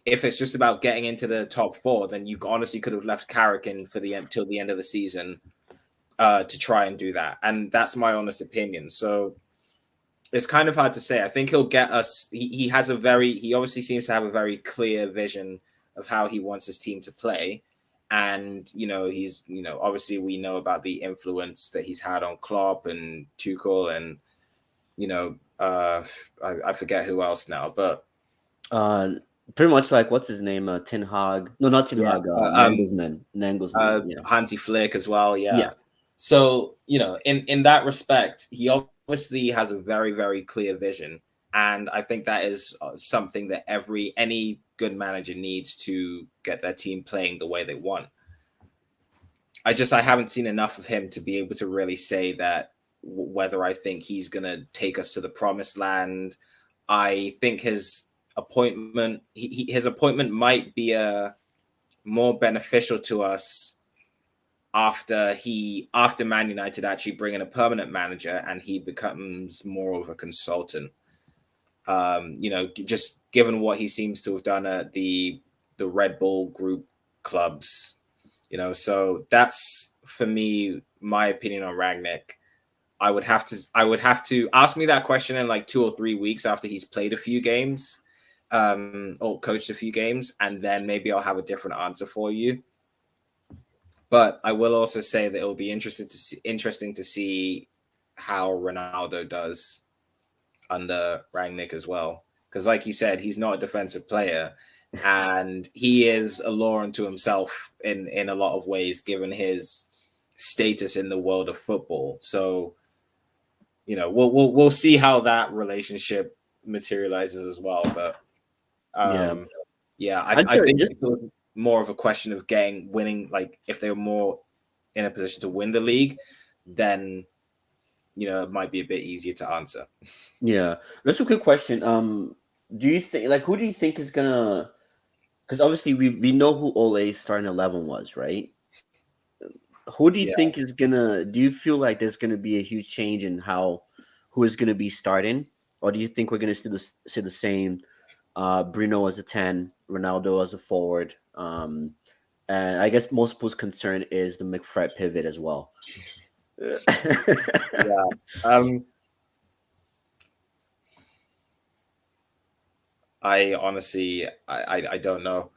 if it's just about getting into the top four, then you honestly could have left Carrick in for the end till the end of the season to try and do that. And that's my honest opinion. So it's kind of hard to say. I think he'll get us. He obviously seems to have a very clear vision of how he wants his team to play. And, he's, obviously we know about the influence that he's had on Klopp and Tuchel and, I forget who else now, but. Pretty much like, what's his name? Ten Hag. No, not Ten Hag. Nagelsmann. Hansi Flick as well. Yeah. Yeah. So, in that respect, he obviously has a very, very clear vision. And I think that is something that any good manager needs to get their team playing the way they want. I haven't seen enough of him to be able to really say that whether I think he's going to take us to the promised land. I think his appointment might be more beneficial to us after Man United actually bring in a permanent manager and he becomes more of a consultant. Just given what he seems to have done at the Red Bull Group clubs, so that's for me my opinion on Rangnick. I would have to ask me that question in like 2 or 3 weeks after he's played a few games, or coached a few games, and then maybe I'll have a different answer for you. But I will also say that it will be interesting to see how Ronaldo does under Rangnick as well, because like you said, he's not a defensive player, and he is a law unto himself in a lot of ways, given his status in the world of football. So, we'll see how that relationship materializes as well. But I think it was more of a question of winning. Like if they were more in a position to win the league, then it might be a bit easier to answer. Yeah, that's a good question. Do you think who do you think is gonna? Because obviously we know who Ole's starting 11 was, right? Who do you think is gonna? Do you feel like there's gonna be a huge change in who is gonna be starting, or do you think we're gonna see the same? Bruno as a 10, Ronaldo as a forward, and I guess most people's concern is the McFred pivot as well. I honestly, I don't know.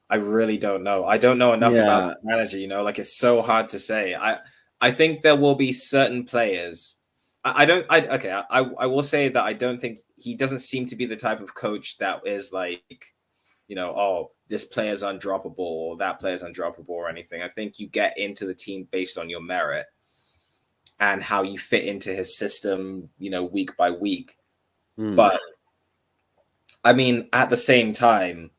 I really don't know. I don't know enough about the manager, it's so hard to say. I think there will be certain players. I will say that I don't think he doesn't seem to be the type of coach that is like, this player's undroppable or that player's undroppable or anything. I think you get into the team based on your merit and how you fit into his system, week by week. But I mean, at the same time,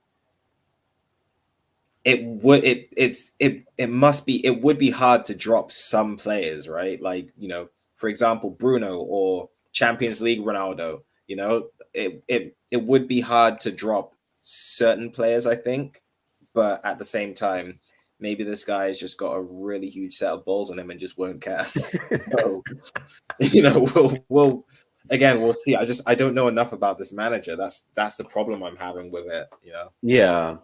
it would be hard to drop some players, right? Like, for example, Bruno or Champions League Ronaldo, it would be hard to drop certain players, I think. But at the same time, maybe this guy has just got a really huge set of balls on him and just won't care. So, we'll see. I don't know enough about this manager. That's the problem I'm having with it. Yeah,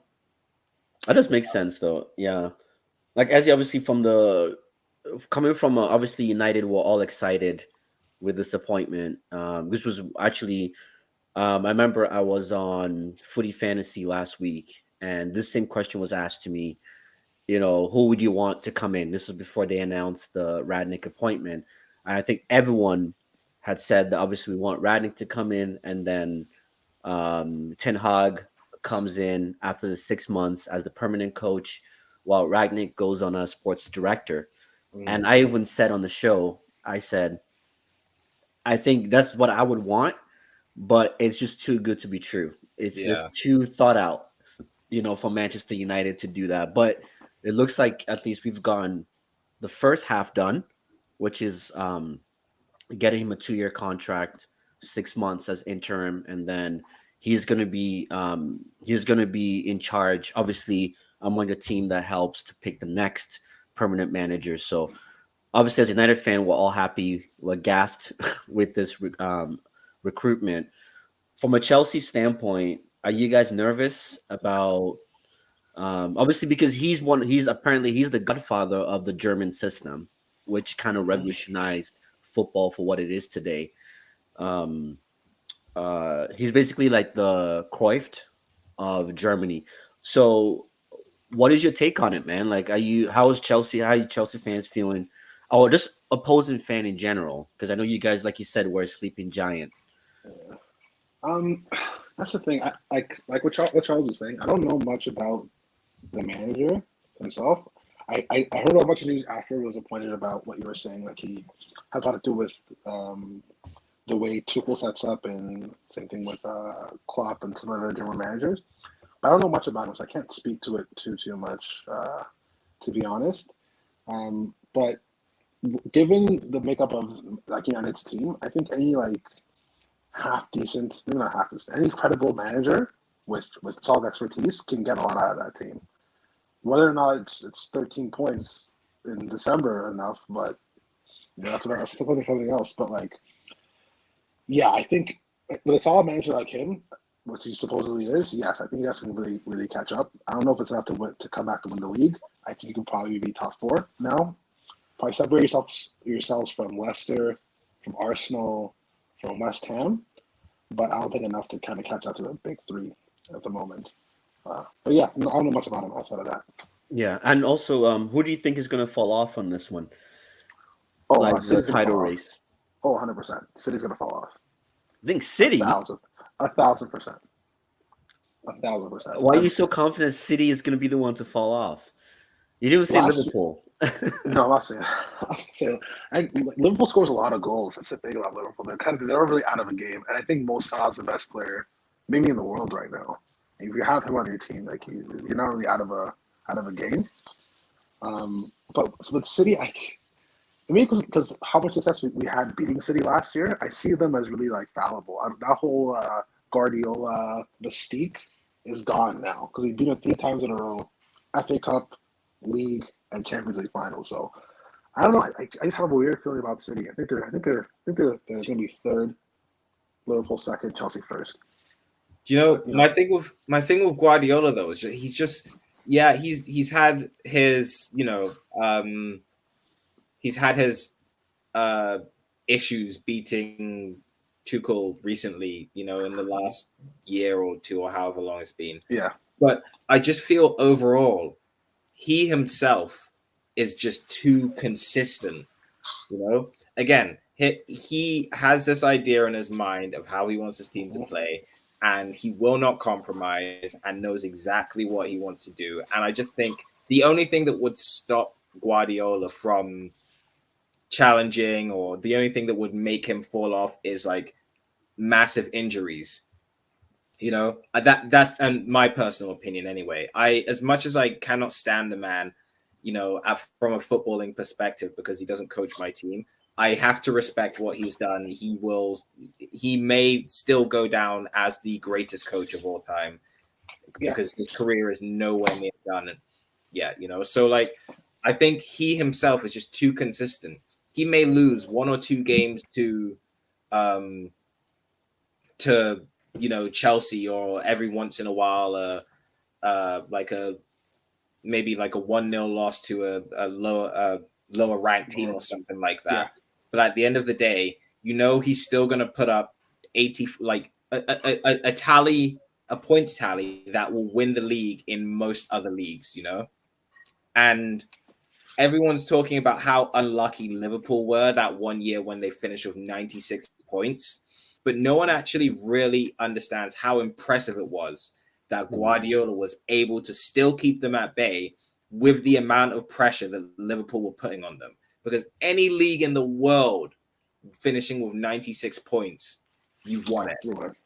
that does make sense though. Yeah, like as obviously coming from obviously United were all excited with this appointment. This was actually I remember I was on Footy Fantasy last week, and this same question was asked to me. Who would you want to come in? This is before they announced the Rangnick appointment. And I think everyone had said that obviously we want Rangnick to come in, and then Ten Hag comes in after the 6 months as the permanent coach, while Rangnick goes on as sports director. And I even said on the show, I said, I think that's what I would want, but it's just too good to be true. It's just too thought out, for Manchester United to do that. But it looks like at least we've gotten the first half done, which is getting him a 2-year contract, 6 months as interim, and then he's going to be in charge, obviously among a team that helps to pick the next permanent manager. So obviously, as a United fan, we're all happy, we're gassed with this recruitment. From a Chelsea standpoint, are you guys nervous about? Obviously, because he's the godfather of the German system, which kind of revolutionized football for what it is today. He's basically like the Cruyff of Germany. So, what is your take on it, man? Like, how are Chelsea fans feeling? Or just opposing fan in general? Because I know you guys, like you said, were a sleeping giant. That's the thing. I like what Charles was saying. I don't know much about the manager himself. I heard a bunch of news after it was appointed about what you were saying. Like he has a lot to do with the way Tuchel sets up, and same thing with Klopp and some other German managers. But I don't know much about him, so I can't speak to it too much, to be honest. But given the makeup of like United's team, I think any like half decent, maybe not half decent, any credible manager with solid expertise can get a lot out of that team. Whether or not it's 13 points in December enough, but that's something else. But like, yeah, I think with a solid manager like him, which he supposedly is, yes, I think that's going to really catch up. I don't know if it's enough to come back to win the league. I think you can probably be top 4 now. Probably separate yourselves from Leicester, from Arsenal, from West Ham, but I don't think enough to kind of catch up to the big 3 at the moment. But yeah, I don't know much about him outside of that. Yeah, and also, who do you think is going to fall off on this one? Oh, Like the City's gonna title fall off. race. Oh, 100%. City's going to fall off. I think City. 1,000%. 1,000%. Why are you so confident City is going to be the one to fall off? You didn't say Liverpool. No, I'm not saying. Liverpool scores a lot of goals. That's the thing about Liverpool. They're really out of a game, and I think Mo Salah's the best player, maybe in the world right now. If you have him on your team, like you're not really out of a game. But with City, because how much success we had beating City last year, I see them as really like fallible. That whole Guardiola mystique is gone now because he beat them 3 times in a row, FA Cup, League, and Champions League final. So I don't know. I just have a weird feeling about City. I think they're going to be 3rd, Liverpool 2nd, Chelsea 1st. Do you know my thing with Guardiola though is he's just he's had his he's had his issues beating Tuchel recently, in the last year or 2 or however long it's been. Yeah. But I just feel overall he himself is just too consistent, Again, he has this idea in his mind of how he wants his team to play, and he will not compromise and knows exactly what he wants to do. And I just think the only thing that would stop Guardiola from challenging, or the only thing that would make him fall off, is like massive injuries. That's and my personal opinion anyway. As much as I cannot stand the man, from a footballing perspective, because he doesn't coach my team, I have to respect what he's done. He may still go down as the greatest coach of all time because his career is nowhere near done yet, So like, I think he himself is just too consistent. He may lose 1 or 2 games to Chelsea, or every once in a while, maybe like a 1-0 loss to a lower ranked team or something like that. Yeah. But at the end of the day, he's still going to put up 80, like a points tally that will win the league in most other leagues, And everyone's talking about how unlucky Liverpool were that one year when they finished with 96 points. But no one actually really understands how impressive it was that Guardiola was able to still keep them at bay with the amount of pressure that Liverpool were putting on them. Because any league in the world finishing with 96 points, you've won it.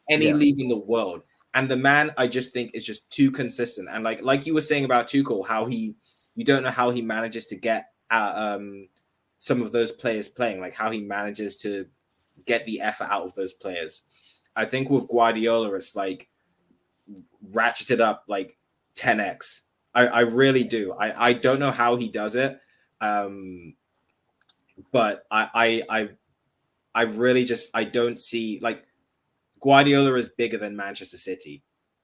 Any league in the world. And the man, I just think, is just too consistent. And like you were saying about Tuchel, how you don't know how he manages to get some of those players playing, like how he manages to get the effort out of those players. I think with Guardiola, it's like ratcheted up like 10x. I really do. I don't know how he does it. But I really just, I don't see, like, Guardiola is bigger than Manchester City.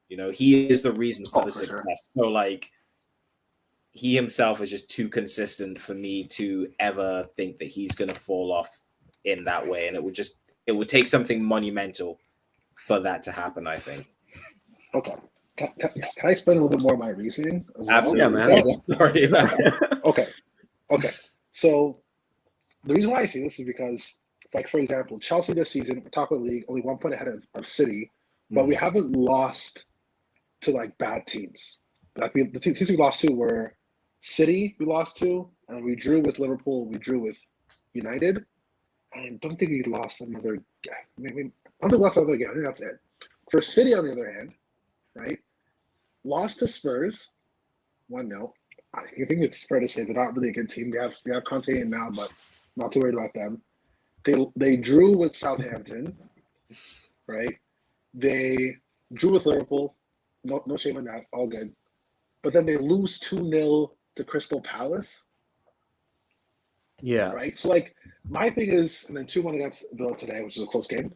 He is the reason for the success. Sure. So like, he himself is just too consistent for me to ever think that he's going to fall off in that way. And it would take something monumental for that to happen, I think. Okay. Can I explain a little bit more of my reasoning as well? Absolutely, man. Okay. So the reason why I say this is because, like, for example, Chelsea this season, top of the league, only 1 point ahead of City, but we haven't lost to, like, bad teams. Like, the teams we lost to were City we lost to, and we drew with Liverpool. We drew with United. I don't think we lost another. Maybe I don't think we lost another game. I think that's it. For City, on the other hand, right, lost to Spurs, 1-0. I think it's fair to say they're not really a good team. They have Conte in now, but not too worried about them. They drew with Southampton, right? They drew with Liverpool. No shame on that. All good. But then they lose 2-0 to Crystal Palace. Yeah. Right? So, like, my thing is, and then 2-1 against Villa today, which is a close game.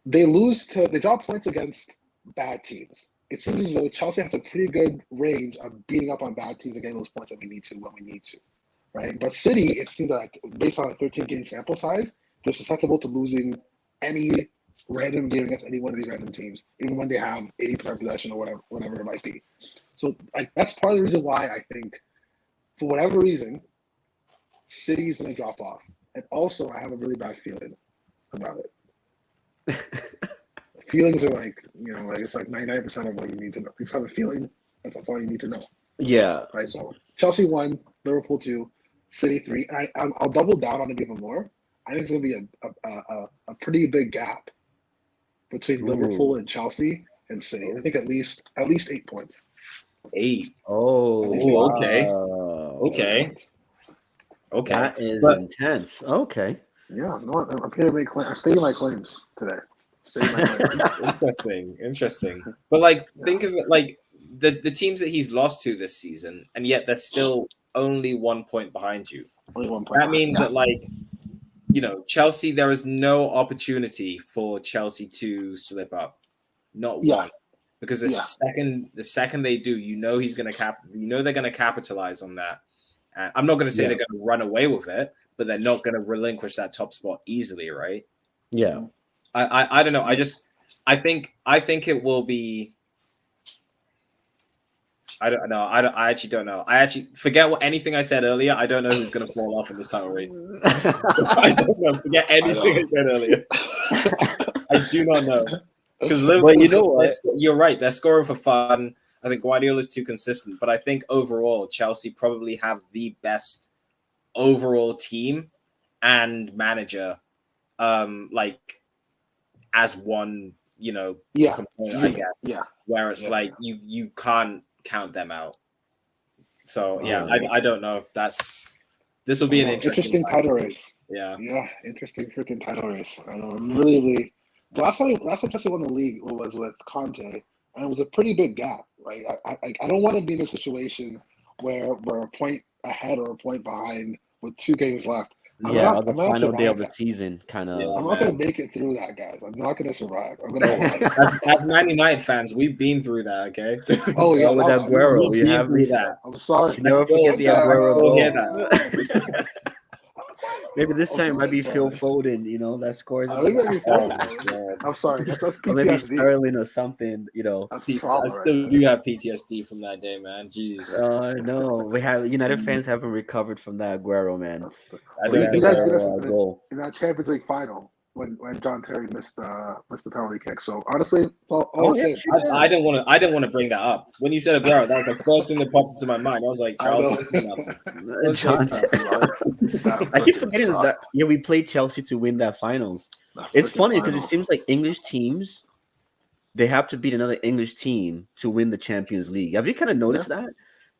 They draw points against bad teams. It seems as though Chelsea has a pretty good range of beating up on bad teams and getting those points that we need to when we need to, right? But City, it seems like based on a 13-game sample size, they're susceptible to losing any random game against any one of these random teams, even when they have 80% possession or whatever it might be. So that's part of the reason why I think, for whatever reason, City is going to drop off. And also, I have a really bad feeling about it. Feelings are like it's like 99% of what you need to know. You just have a feeling. That's all you need to know. Yeah. Right. So Chelsea 1, Liverpool 2, City 3. And I'll double down on it even more. I think it's going to be a pretty big gap between Liverpool and Chelsea and City. I think at least 8 points. 8. Oh, okay. Okay. Okay. That is intense. Okay. Yeah. No, I'm here to make claims. I'm stating my claims today. Interesting. But like, think of it like the teams that he's lost to this season, and yet they're still only 1 point behind you. Only 1 point. That means that, like, Chelsea, there is no opportunity for Chelsea to slip up. Not one. Because the second they do, he's gonna they're gonna capitalize on that. I'm not gonna say they're gonna run away with it, but they're not gonna relinquish that top spot easily, right? Yeah. I don't know. I think it will be. I don't know. I actually don't know. I actually forget anything I said earlier. I don't know who's going to fall off in this title race. I don't know. Forget anything I said earlier. I do not know. Because you're right. They're scoring for fun. I think Guardiola's too consistent, but I think overall Chelsea probably have the best overall team and manager. As one, component, I guess. Yeah. Where it's like you can't count them out. So I don't know. This will be an interesting title race. Yeah. Yeah, interesting freaking title race. I know. I'm really the last time Chelsea won the league was with Conte, and it was a pretty big gap, right? I don't want to be in a situation where we're a point ahead or a point behind with 2 games left. The final day of the season, kind of. I'm not going to make it through that, guys. I'm not going to survive. I'm going to. As Man United fans, we've been through that. Okay. Oh yeah, with Aguero, we have through that. I'm sorry. You never forget the Aguero goal. Maybe this time might be Phil Foden, that scores. I'm sorry. That's PTSD. Or maybe Sterling or something, I still do have PTSD from that day, man. Jeez. No, we have United fans haven't recovered from that Aguero, man. You guys in that Champions League final when John Terry missed the penalty kick. So honestly, I didn't want to bring that up. When you said Aguero, that was the first thing that popped into my mind. I was like, Charles, I keep forgetting that. Yeah, we played Chelsea to win that finals. It's funny because it seems like English teams, they have to beat another English team to win the Champions League. Have you kind of noticed that?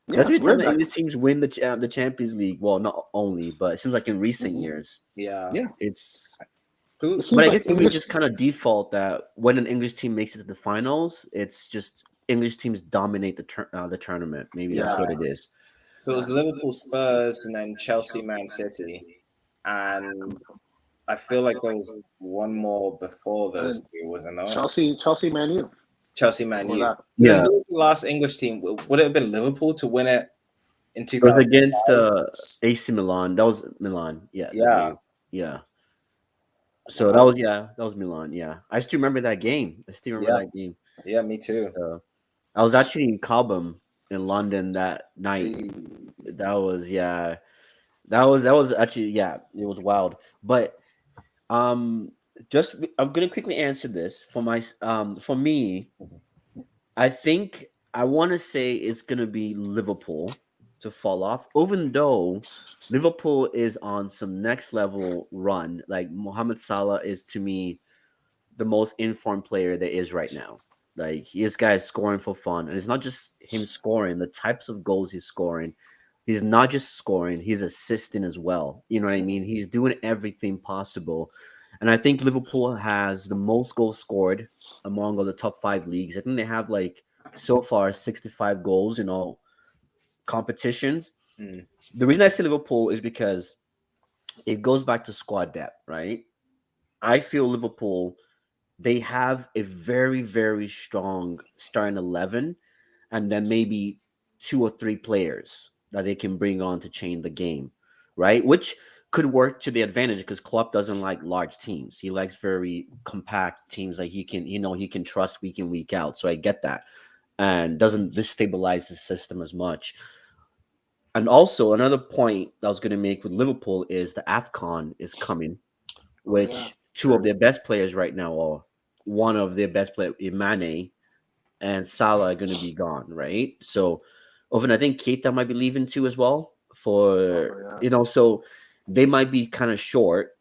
That's every time the English teams win the Champions League. Well, not only, but it seems like in recent years. Yeah. It's. But I guess we just kind of default that when an English team makes it to the finals, it's just English teams dominate the tournament. Maybe that's what it is. So it was Liverpool, Spurs, and then Chelsea, Man City, and I feel like there was one more before those two, wasn't there? Chelsea, Man U. Chelsea, Man U. Yeah. Who was the last English team? Would it have been Liverpool to win it in 2000? It was against AC Milan. That was Milan. Yeah. Yeah. So that was Milan. Yeah, I still remember that game. That game. Yeah, me too. I was actually in Cobham in London that night. That was actually it was wild. But I'm gonna quickly answer this for me. I think I want to say it's gonna be Liverpool. to fall off, even though Liverpool is on some next level run. Like Mohamed Salah is to me the most informed player there is right now. Like this guy is scoring for fun, and it's not just him scoring. The types of goals he's scoring, he's not just scoring; he's assisting as well. You know what I mean? He's doing everything possible, and I think Liverpool has the most goals scored among all the top five leagues. I think they have like so far 65 goals in all competitions. Mm. The reason I say Liverpool is because it goes back to squad depth, right? I feel Liverpool they have a very very strong starting 11 and then maybe two or three players that they can bring on to change the game, right? Which could work to the advantage because Klopp doesn't like large teams. He likes very compact teams that he can trust week in week out. So I get that, and doesn't destabilize his system as much. And also another point that I was going to make with Liverpool is the AFCON is coming, Oh yeah, which two of true. their best players right now are one of their best players, Imane and Salah, are going to be gone, right? So, even I think Keita might be leaving too as well. Oh For yeah. so they might be kind of short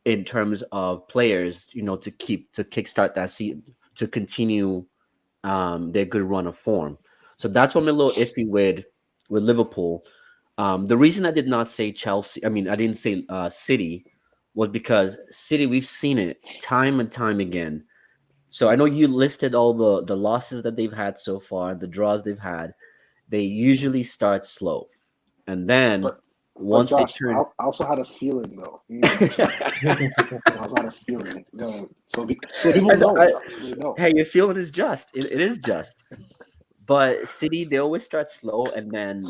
in terms of players, to kickstart that season to continue their good run of form. So that's what I'm a little iffy with Liverpool. The reason I did not say Chelsea, I mean, I didn't say City, was because City, we've seen it time and time again. So I know you listed all the losses that they've had so far, the draws they've had. They usually start slow, and then But but once they Josh, turn, I also had a feeling though. You need to mention that. I also had a feeling. So I people know, know, Josh. So they know. hey, your feeling is just. It is just. But City, they always start slow, and then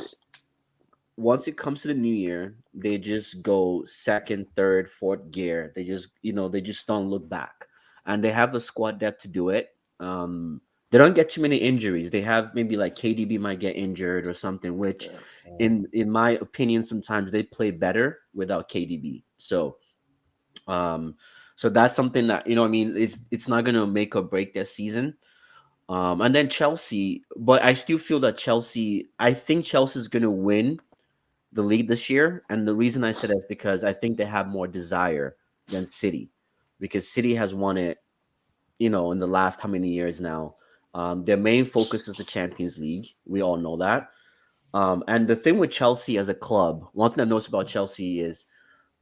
once it comes to the new year, they just go second, third, fourth gear. They just don't look back, and they have the squad depth to do it. They don't get too many injuries. They have maybe like KDB might get injured or something, which, Yeah. in my opinion, sometimes they play better without KDB. Um, so that's something that I mean, it's not gonna make or break their season. And then Chelsea, but I still feel that Chelsea. I think Chelsea's gonna win the league this year. And the reason I said that is because I think they have more desire than City, because City has won it, in the last how many years now. Their main focus is the Champions League. We all know that. And the thing with Chelsea as a club, one thing I noticed about Chelsea is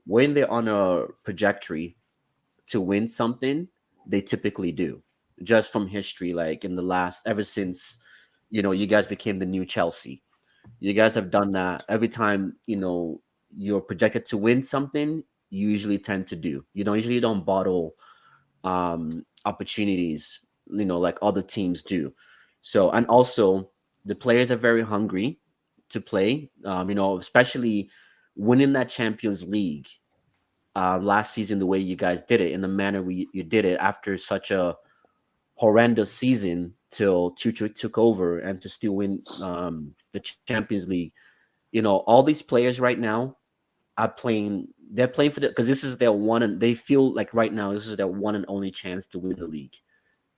when they're on a trajectory to win something, they typically do. Just from history, like in the last, ever since, you guys became the new Chelsea. You guys have done that every time, you're projected to win something, you usually tend to do. Usually don't bottle opportunities, like other teams do. So, and also the players are very hungry to play, especially winning that Champions League last season, the way you guys did it, in the manner you did it after such a horrendous season till Tuchel took over and to still win the Champions League. All these players right now are playing. They're playing for because this is their one, and they feel like right now this is their one and only chance to win the league.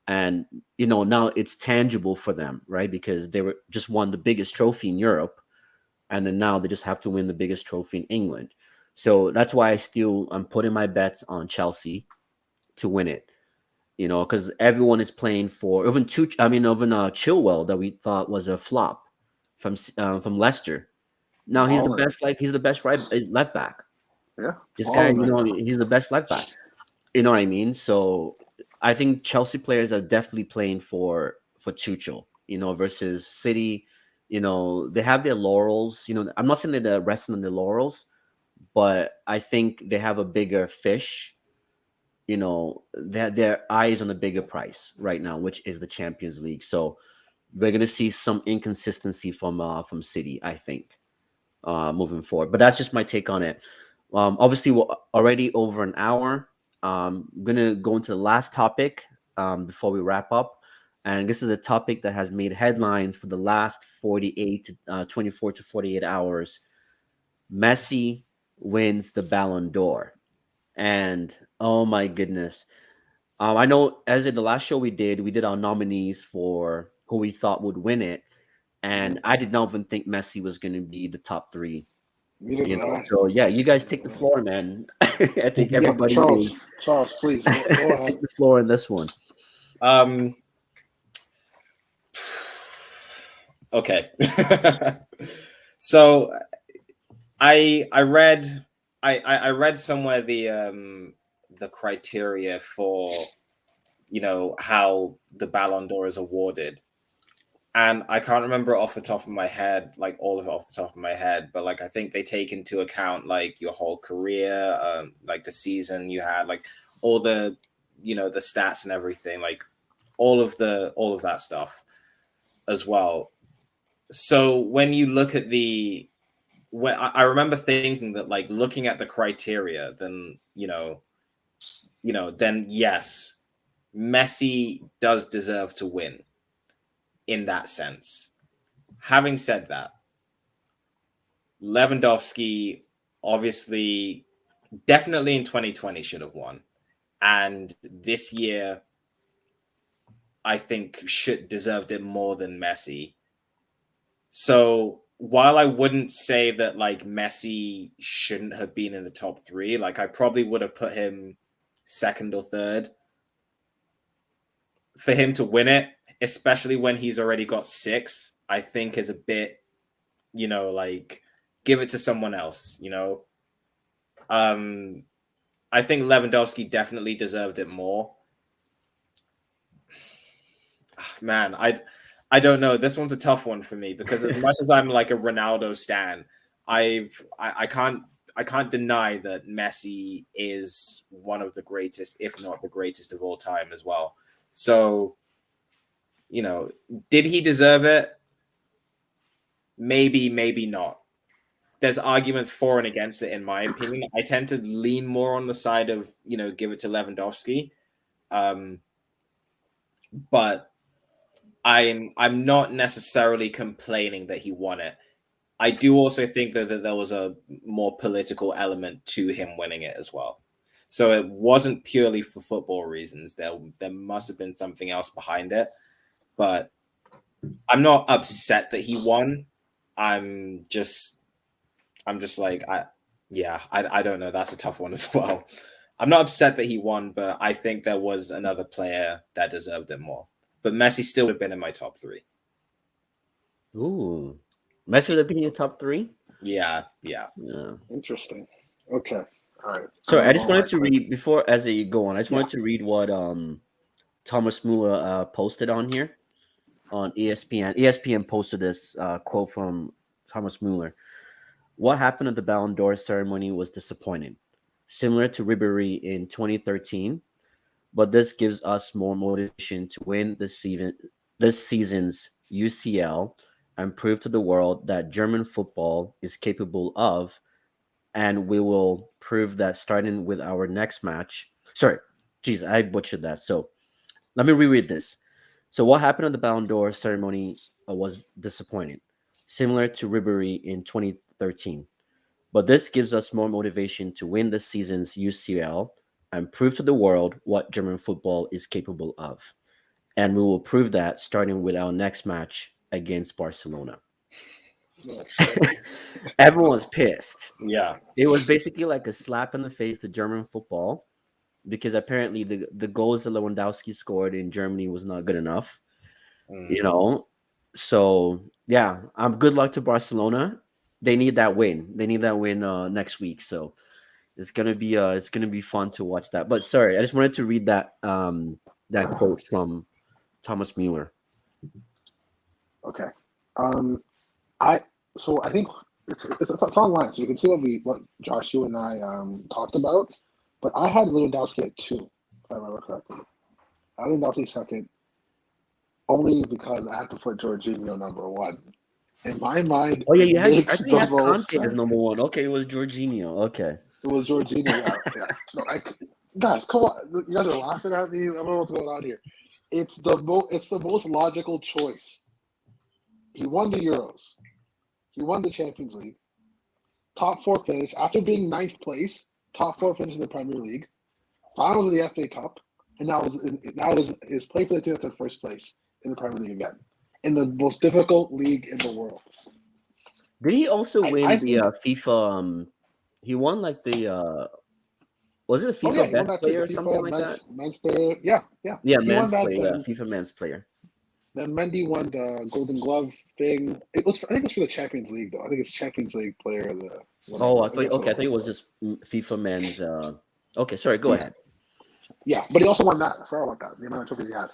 And now it's tangible for them, right? Because they were just won the biggest trophy in Europe, and then now they just have to win the biggest trophy in England. So that's why I'm putting my bets on Chelsea to win it. Because everyone is playing for even Chilwell that we thought was a flop from Leicester. Now Balling. he's the best right left back. Yeah. This guy, Balling right now. he's the best left back. You know what I mean? So I think Chelsea players are definitely playing for Tuchel, versus City. They have their laurels. I'm not saying that they're resting on their laurels, but I think they have a bigger fish. Their eyes on the bigger price right now, which is the Champions League. So we're gonna see some inconsistency from City, I think, moving forward. But that's just my take on it. Obviously, we're already over an hour. I'm gonna go into the last topic before we wrap up, and this is a topic that has made headlines for the last 24 to 48 hours. Messi wins the Ballon d'Or, and oh my goodness, I know as in the last show we did our nominees for who we thought would win it, and I did not even think Messi was going to be the top three. Neither did I. So yeah, you guys take the floor, man. I think Yeah, everybody Charles, please go ahead. take the floor in this one. Okay. So I read somewhere the criteria for how the Ballon d'Or is awarded, and I can't remember off the top of my head, like all of it off the top of my head, but like I think they take into account like your whole career, like the season you had, like all the the stats and everything, like all of that stuff as well. So when you look at when I remember thinking that, like, looking at the criteria, then then yes, Messi does deserve to win in that sense. Having said that, Lewandowski obviously definitely in 2020 should have won, and this year I think should deserved it more than Messi. So while I wouldn't say that like Messi shouldn't have been in the top three, like I probably would have put him second or third. For him to win it, especially when he's already got 6, I think is a bit, like, give it to someone else, I think Lewandowski definitely deserved it more. Man, I don't know. This one's a tough one for me because as much as I'm like a Ronaldo stan, I can't deny that Messi is one of the greatest, if not the greatest of all time as well. So, did he deserve it? Maybe, maybe not. There's arguments for and against it, in my opinion. I tend to lean more on the side of, give it to Lewandowski. But I'm not necessarily complaining that he won it. I do also think that there was a more political element to him winning it as well. So it wasn't purely for football reasons. There must have been something else behind it. But I'm not upset that he won. I'm just like, I don't know. That's a tough one as well. I'm not upset that he won, but I think there was another player that deserved it more. But Messi still would have been in my top 3. Ooh, Messi would have been in your top 3. Yeah. Interesting. Okay. All right. Sorry, I just wanted to read before as you go on. I just wanted to read what Thomas Muller posted on here on ESPN. ESPN posted this quote from Thomas Muller. What happened at the Ballon d'Or ceremony was disappointing, similar to Ribéry in 2013, but this gives us more motivation to win this season's UCL and prove to the world that German football is capable of, and we will prove that starting with our next match. Sorry, geez, I butchered that. So let me reread this. So what happened at the Ballon d'Or ceremony was disappointing, similar to Ribéry in 2013. But this gives us more motivation to win this season's UCL and prove to the world what German football is capable of. And we will prove that starting with our next match against Barcelona. Everyone's pissed. Yeah. It was basically like a slap in the face to German football because apparently the goals that Lewandowski scored in Germany was not good enough. So yeah, good luck to Barcelona. They need that win. They need that win next week. So it's gonna be fun to watch that. But sorry, I just wanted to read that that quote from Thomas Muller. Okay. I think it's online, so you can see what Josh, you and I talked about. But I had Lewandowski at 2, if I remember correctly. I had Lewandowski second, only because I have to put Jorginho number 1. In my mind, oh yeah, you had Conte as number 1. Okay, it was Jorginho. Okay, it was Jorginho. Yeah. No, guys, come on! You guys are laughing at me. I don't know what's going on here. It's the most logical choice. He won the Euros. He won the Champions League. Top 4 finish after being 9th place. Top 4 finish in the Premier League. Finals of the FA Cup, and now is his play for the team that's in first place in the Premier League again. in the most difficult league in the world. Did he also I win the think. FIFA? He won like the was it the Oh yeah, FIFA he won best that too. player The or something FIFA like that? men's player. Yeah, yeah. Yeah, He won man's that. player. Yeah, FIFA man's player. Then Mendy won the Golden Glove thing. It was. I think it's for the Champions League though. I think it's Champions League player of the Oh, whatever. I I think thought that's what okay. I it think it was was. just FIFA men's. Okay, sorry. Go Yeah, ahead. yeah. But he also won that. I forgot about that. The amount of trophies he had.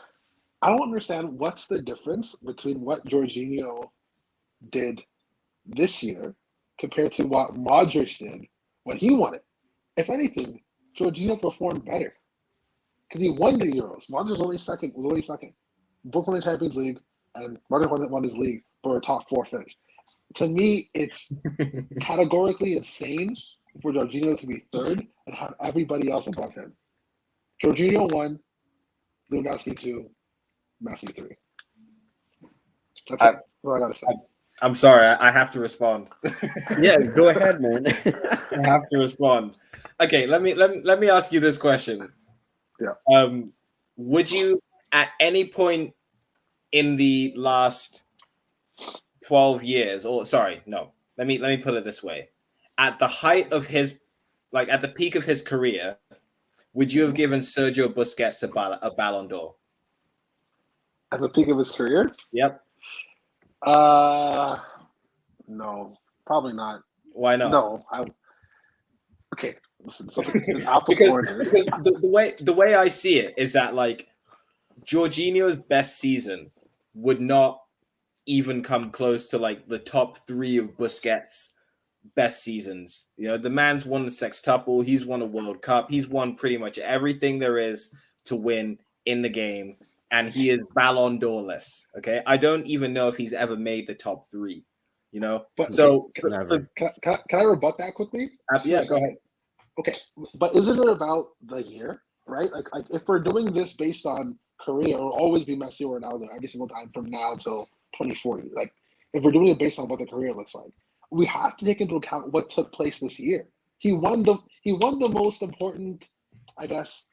I don't understand what's the difference between what Jorginho did this year compared to what Modric did when he won it. If anything, Jorginho performed better because he won the Euros. Modric was only second. Both won the Champions League, and Modric won his league for a top four finish. To me, it's categorically insane for Jorginho to be third and have everybody else above him. Jorginho won, Lewandowski 2, Messi 3. That's I, it. That's all I gotta say. I'm sorry, I have to respond. Yeah, go ahead, man. I have to respond. Okay, let me ask you this question. Yeah. Would you at any point in the last 12 years, or sorry, no, let me put it this way. At the height of his, like at the peak of his career, would you have given Sergio Busquets a Ballon d'Or? At the peak of his career? Yep. No, probably not. Why not? No, okay. Listen, it's apples because to oranges. the way I see it is that like Jorginho's best season would not even come close to like the top 3 of Busquets' best seasons. You know, the man's won the sextuple, he's won a World Cup, he's won pretty much everything there is to win in the game, and he is Ballon d'Or-less. Okay, I don't even know if he's ever made the top 3. You know, But so can I rebut that quickly? yeah, go ahead. Okay, but isn't it about the year, right? Like if we're doing this based on career, it'll always be Messi or Ronaldo every single time from now till 2040. Like if we're doing it based on what the career looks like, we have to take into account what took place this year. He won the most important, I guess,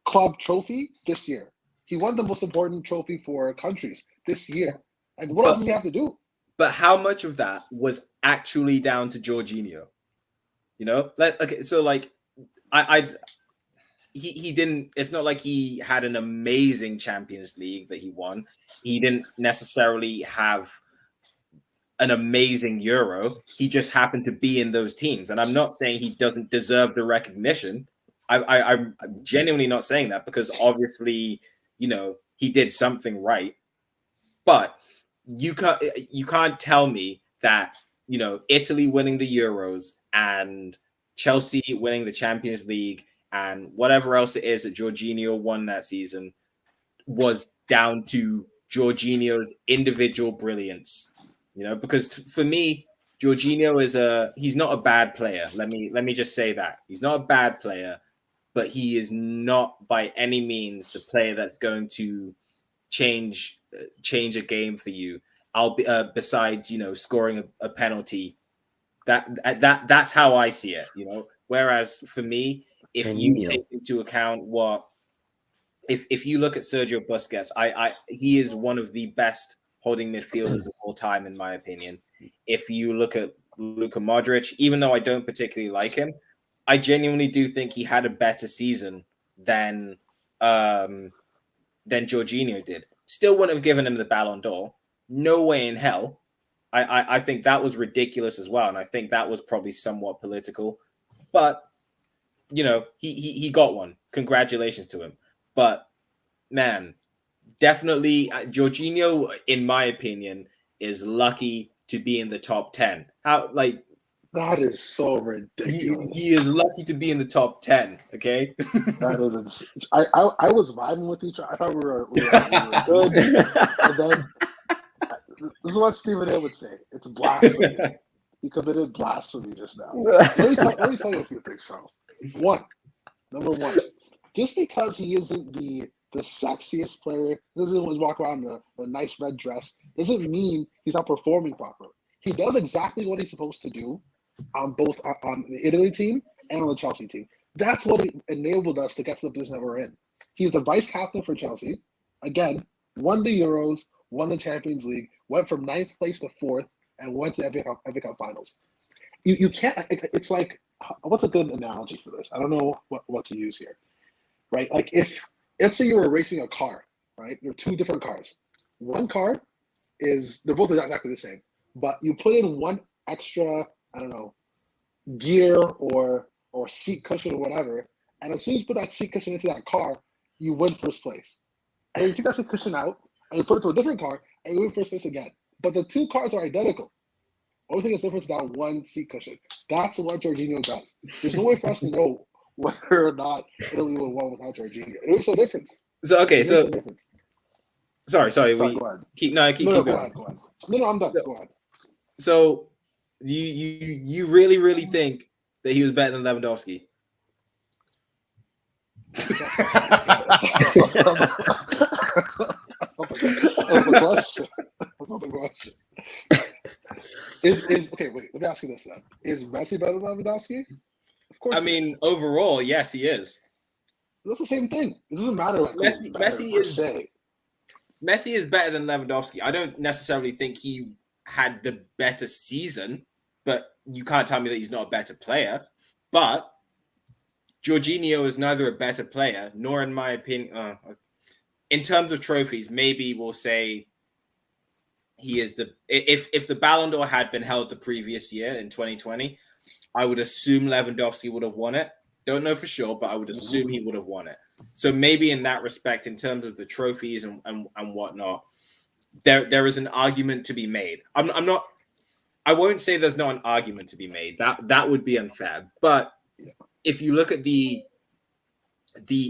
club trophy this year. He won the most important trophy for countries this year. Like what else does he have to do? But how much of that was actually down to Jorginho? You know, he didn't. It's not like he had an amazing Champions League that he won. He didn't necessarily have an amazing Euro. He just happened to be in those teams, and I'm not saying he doesn't deserve the recognition. I'm genuinely not saying that because obviously, you know, he did something right, but you can't tell me that, you know, Italy winning the Euros and Chelsea winning the Champions League and whatever else it is that Jorginho won that season was down to Jorginho's individual brilliance. You know, because for me, Jorginho he's not a bad player. Let me just say that. He's not a bad player, but he is not by any means the player that's going to change a game for you. I'll be besides, you know, scoring a penalty. That's how I see it, you know. Whereas for me, if you take into account if you look at Sergio Busquets, he is one of the best holding midfielders of all time, in my opinion. If you look at Luka Modric, even though I don't particularly like him, I genuinely do think he had a better season than Jorginho did. Still wouldn't have given him the Ballon d'Or. No way in hell. I think that was ridiculous as well, and I think that was probably somewhat political. But you know, he got one. Congratulations to him. But man, definitely Jorginho, in my opinion, is lucky to be in the top 10. How like that is so ridiculous. He is lucky to be in the top 10. Okay, that is. I was vibing with each other. I thought we were good, and then this is what Stephen A would say. It's blasphemy. He committed blasphemy just now. Let me tell you a few things, Charles. Number one, just because he isn't the sexiest player, doesn't always walk around in a nice red dress, doesn't mean he's not performing properly. He does exactly what he's supposed to do on both on the Italy team and on the Chelsea team. That's what enabled us to get to the position that we're in. He's the vice captain for Chelsea. Again, won the Euros, won the Champions League, went from ninth place to fourth, and went to FA Cup finals. You can't. It's like, what's a good analogy for this? I don't know what to use here, right? Like if let's say you were racing a car, right? There are two different cars. One car they're both exactly the same, but you put in one extra, I don't know, gear or seat cushion or whatever, and as soon as you put that seat cushion into that car, you win first place. And you take that seat cushion out and you put it to a different car and you win first place again. But the two cars are identical. Only thing that's different is that one seat cushion. That's what Jorginho does. There's no way for us to know whether or not Italy will win without Jorginho. It makes no difference. So okay, so sorry. Sorry, We go ahead. keep Go going. ahead. No, I'm done. Go ahead. So you really think that he was better than Lewandowski? That's not the question. Is okay, wait, let me ask you this then. Is Messi better than Lewandowski? Of course. I mean, overall, yes, he is. That's the same thing. It doesn't matter. Like, Messi is better than Lewandowski. I don't necessarily think he had the better season, but you can't tell me that he's not a better player. But Jorginho is neither a better player, nor, in my opinion, in terms of trophies, maybe we'll say he is if the Ballon d'Or had been held the previous year in 2020, I would assume Lewandowski would have won it. Don't know for sure, but I would assume he would have won it. So maybe in that respect, in terms of the trophies and whatnot, there is an argument to be made. I won't say there's not an argument to be made. That would be unfair. But if you look at the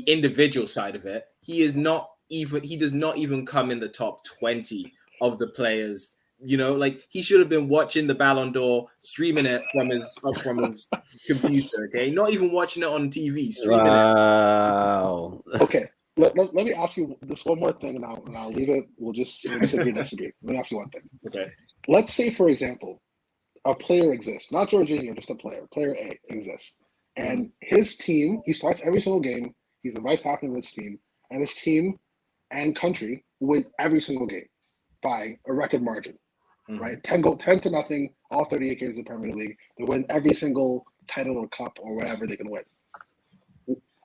individual side of it, he does not even come in the top 20 of the players. You know, like he should have been watching the Ballon d'Or, streaming it from his computer. Okay, not even watching it on TV, streaming it. Okay, let me ask you this one more thing, and I'll leave it. We'll just agree disagree. Let me ask you one thing. Okay, let's say, for example, a player exists, not Jorginho, just a player. Player A exists, and his team. He starts every single game. He's the vice captain of his team, and his team and country win every single game by a record margin. Right, 10-0, all 38 games in the Premier League. They win every single title or cup or whatever they can win.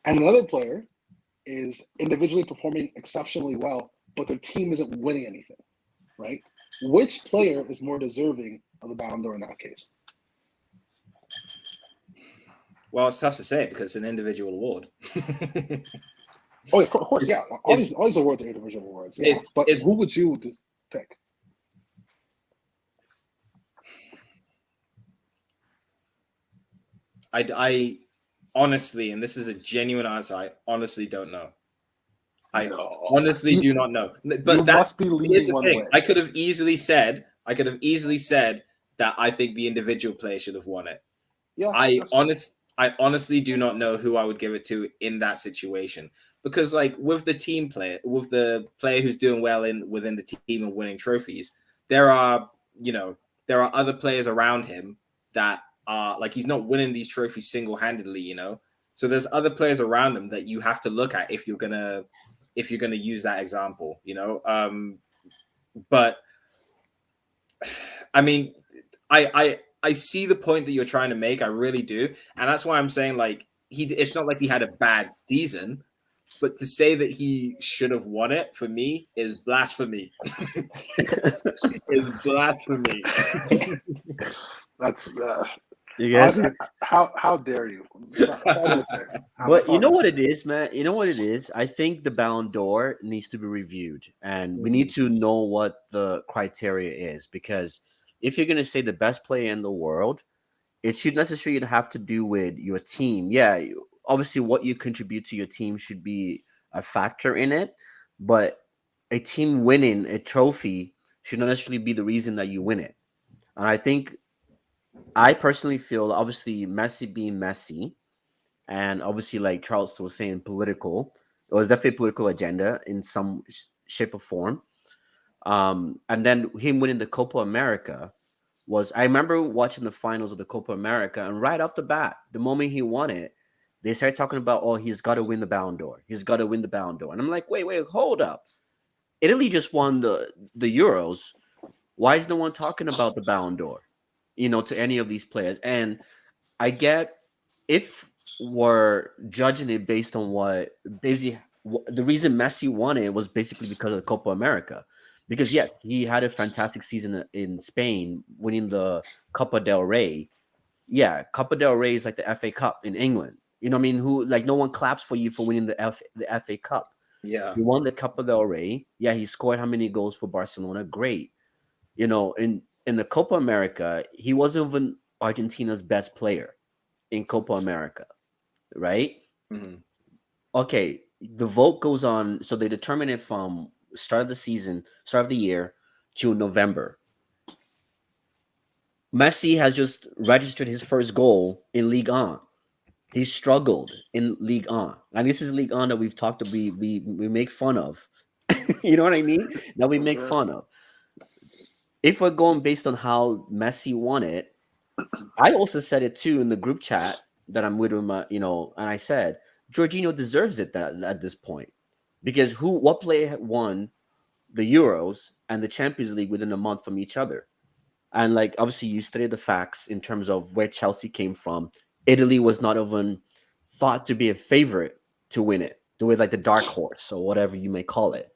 And another player is individually performing exceptionally well, but their team isn't winning anything. Right? Which player is more deserving of the Ballon d'Or in that case? Well, it's tough to say because it's an individual award. Oh, of course, yeah. All these awards are individual awards. Yeah. But who would you pick? I honestly, and this is a genuine answer, I honestly don't know. I honestly do not know. But that must be leading one way. I could have easily said that I think the individual player should have won it. Yeah, I honestly do not know who I would give it to in that situation. Because like with the team player, with the player who's doing well within the team and winning trophies, there are other players around him that like he's not winning these trophies single-handedly, so there's other players around him that you have to look at if you're gonna use that example, but I mean, I see the point that you're trying to make. I really do, and that's why I'm saying like it's not like he had a bad season, but to say that he should have won it for me is blasphemy. Is blasphemy. That's you guys. How dare you? But you know what it is, man. You know what it is. I think the Ballon d'Or needs to be reviewed, and we need to know what the criteria is. Because if you're gonna say the best player in the world, it should necessarily have to do with your team. Yeah, obviously, what you contribute to your team should be a factor in it, but a team winning a trophy should not necessarily be the reason that you win it. And I personally feel, obviously, Messi being Messi, and obviously, like Charles was saying, political. It was definitely a political agenda in some shape or form. And then him winning the Copa America I remember watching the finals of the Copa America, and right off the bat, the moment he won it, they started talking about, oh, he's got to win the Ballon d'Or. He's got to win the Ballon d'Or. And I'm like, wait, hold up. Italy just won the Euros. Why is no one talking about the Ballon d'Or? To any of these players. And I get if we're judging it based on what basically the reason Messi won it was basically because of the Copa America. Because yes, he had a fantastic season in Spain, winning the Copa del Rey. Yeah, Copa del Rey is like the FA Cup in England. You know what I mean? Who like no one claps for you for winning the FA Cup. Yeah. He won the Copa del Rey. Yeah, he scored how many goals for Barcelona? Great. In the Copa America, he wasn't even Argentina's best player in Copa America, right? Hmm. Okay, the vote goes on, so they determine it from start of the year to November. Messi has just registered his first goal in Ligue 1. He struggled in Ligue 1. And this is Ligue 1 that we've talked to we make fun of. You know what I mean? That we make fun of. If we're going based on how Messi won it, I also said it too in the group chat that I'm with him, and I said Jorginho deserves it at this point because what player won the Euros and the Champions League within a month from each other? And like obviously you stated the facts in terms of where Chelsea came from. Italy was not even thought to be a favorite to win it, to win like the dark horse or whatever you may call it,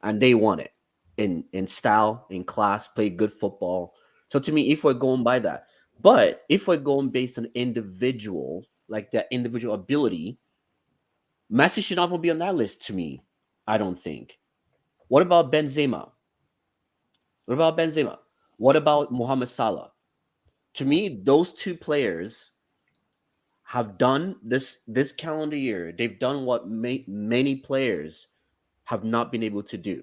and they won it in style, in class, played good football. So to me, if we're going by that, but if we're going based on individual, like that individual ability, Messi should not even be on that list to me. I don't think. What about Benzema? What about Benzema? What about Mohamed Salah? To me, those two players have done this calendar year. They've done what many players have not been able to do.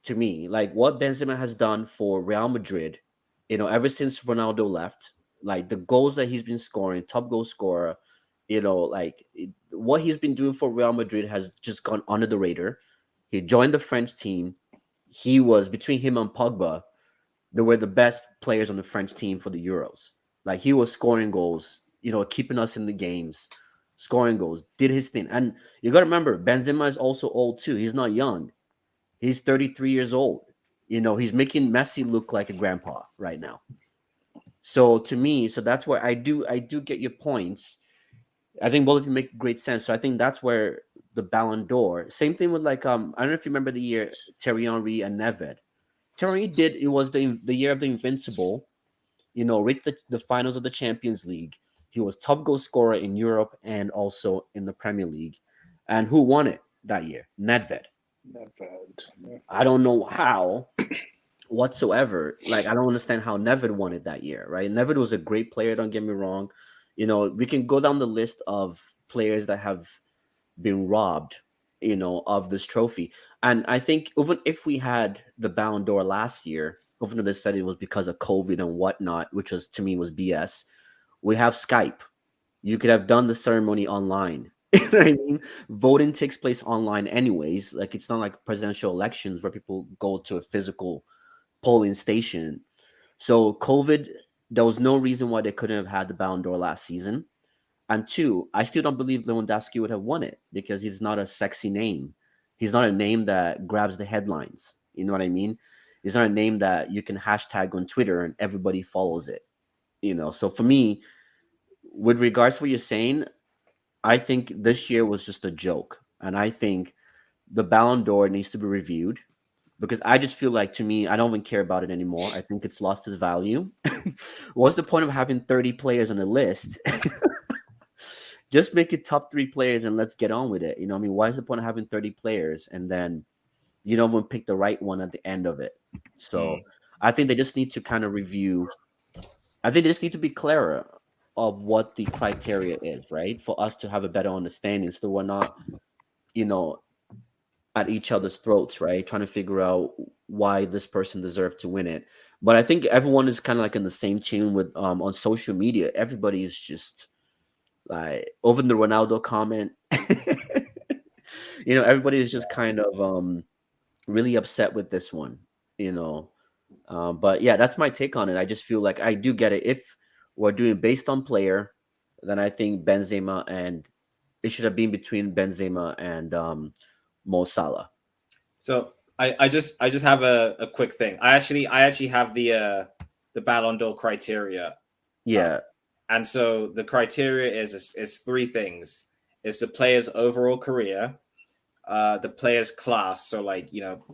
To me, like what Benzema has done for Real Madrid, ever since Ronaldo left, like the goals that he's been scoring, top goal scorer, what he's been doing for Real Madrid has just gone under the radar. He joined the French team. He was between him and Pogba, they were the best players on the French team for the Euros. Like he was scoring goals, keeping us in the games, scoring goals, did his thing. And you got to remember, Benzema is also old too. He's not young. He's 33 years old. He's making Messi look like a grandpa right now. So to me, so that's where I do get your points. I think both of you make great sense. So I think that's where the Ballon d'Or. Same thing with I don't know if you remember the year Thierry Henry and Nedved. Thierry did it was the year of the Invincible. Reached the finals of the Champions League. He was top goal scorer in Europe and also in the Premier League. And who won it that year? Nedved. Not bad. I don't know how whatsoever. Like I don't understand how Nedved won it that year, right? Nedved was a great player. Don't get me wrong. We can go down the list of players that have been robbed, of this trophy. And I think even if we had the Ballon d'Or last year, even though they said it was because of COVID and whatnot, which was to me was BS, we have Skype. You could have done the ceremony online. You know what I mean? Voting takes place online anyways. Like it's not like presidential elections where people go to a physical polling station. So COVID, there was no reason why they couldn't have had the Ballon d'Or last season. And two, I still don't believe Lewandowski would have won it because he's not a sexy name. He's not a name that grabs the headlines. You know what I mean? He's not a name that you can hashtag on Twitter and everybody follows it. So for me, with regards to what you're saying, I think this year was just a joke. And I think the Ballon d'Or needs to be reviewed because I just feel like to me, I don't even care about it anymore. I think it's lost its value. What's the point of having 30 players on the list? Just make it top three players and let's get on with it. I mean, why is the point of having 30 players and then you don't even pick the right one at the end of it? So I think they just need to kind of review. I think they just need to be clearer of what the criteria is, right? For us to have a better understanding so we're not, you know, at each other's throats, right? Trying to figure out why this person deserved to win it. But I think everyone is kind of like in the same tune with on social media. Everybody is just like over the Ronaldo comment. Everybody is just kind of really upset with this one, you know. But yeah, that's my take on it. I just feel like I do get it. If we're doing based on player, then I think Benzema and it should have been between Benzema and Mo Salah. So I just have a quick thing. I actually have the Ballon d'Or criteria. Yeah. And so the criteria is three things. It's the player's overall career, the player's class, so like, you know,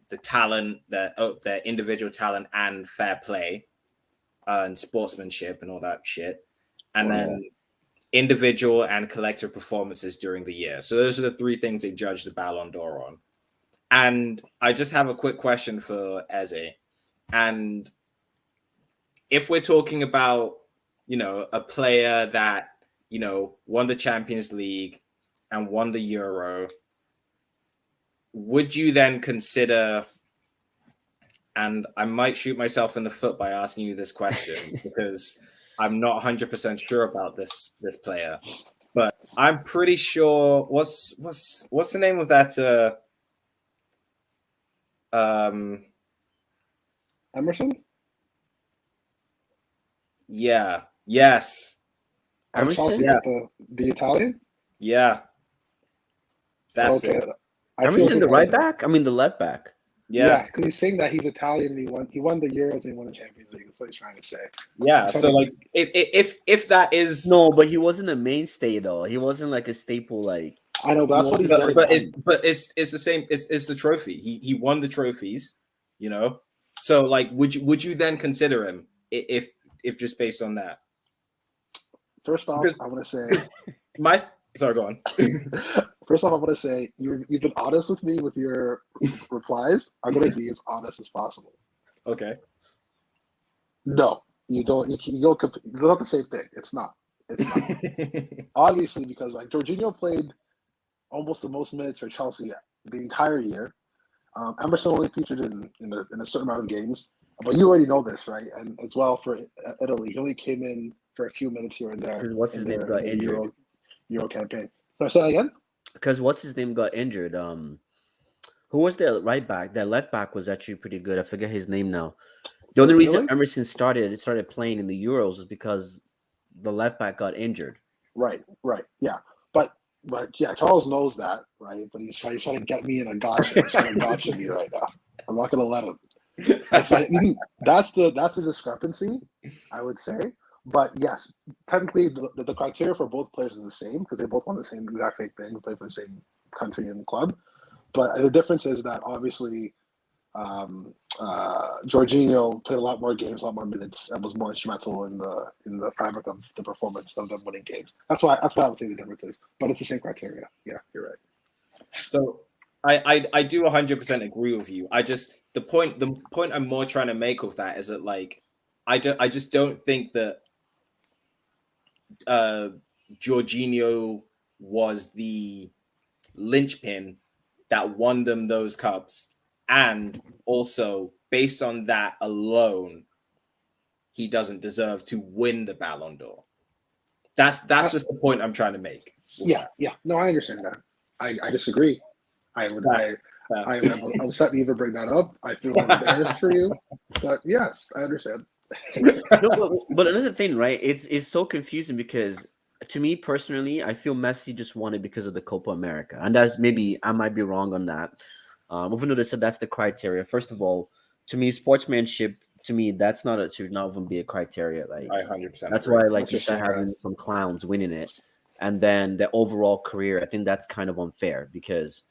the talent, their individual talent and fair play, and sportsmanship and all that shit. And then individual and collective performances during the year. So those are the three things they judge the Ballon d'Or on. And I just have a quick question for Eze. And if we're talking about, you know, a player that, you know, won the Champions League and won the Euro, would you then consider, and I might shoot myself in the foot by asking you this question because I'm not 100% sure about this player, but I'm pretty sure what's the name of that Emerson? Yeah. Yes. Chelsea, Yeah. the Italian? Yeah. That's okay. it. Emerson, the right back? I mean, the left back. Yeah, because he's saying that he's Italian. He won the Euros and he won the Champions League. That's what he's trying to say. Yeah. So like, if that is no, but he wasn't a mainstay though. He wasn't like a staple. Like I know, but that's what he's getting. But it's the same. It's the trophy. He won the trophies. You know. So like, would you then consider him if just based on that? First off, I want to say sorry, go on. First off, I want to say you've been honest with me with your replies. I'm going to be as honest as possible. Okay. No, you don't. You don't. It's not the same thing. It's not. It's not. Obviously, because like Jorginho played almost the most minutes for Chelsea the entire year. Emerson only featured in a certain amount of games, but you already know this, right? And as well for Italy, he only came in for a few minutes here and there. What's his name got injured? Euro campaign. So I say that again. Because what's his name got injured? Who was the right back? That left back was actually pretty good. I forget his name now. The only reason Emerson started playing in the Euros is because the left back got injured. Right, yeah. But yeah, Charles knows that, right? But he's trying to get me in a gotcha. He's trying to gotcha me right now. I'm not gonna let him. That's the discrepancy, I would say. But yes, technically the criteria for both players is the same because they both want the exact same thing, play for the same country and club. But the difference is that obviously Jorginho played a lot more games, a lot more minutes, and was more instrumental in the fabric of the performance of them winning games. That's why I would say the difference is. But it's the same criteria. Yeah, you're right. So I do 100% agree with you. The point I'm more trying to make of that is that like I just don't think that Jorginho was the linchpin that won them those cups, and also based on that alone, he doesn't deserve to win the Ballon d'Or. That's just the point I'm trying to make. Yeah. No, I understand that. I disagree. I'm upset to even bring that up. I feel embarrassed for you, but yes, I understand. No, but another thing, right? It's so confusing because to me personally, I feel Messi just won it because of the Copa America, and that's maybe I might be wrong on that. Even though they said that's the criteria. First of all, to me, sportsmanship. To me, that's should not even be a criteria. Like I 100%. That's why like you start having some clowns winning it, and then the overall career. I think that's kind of unfair because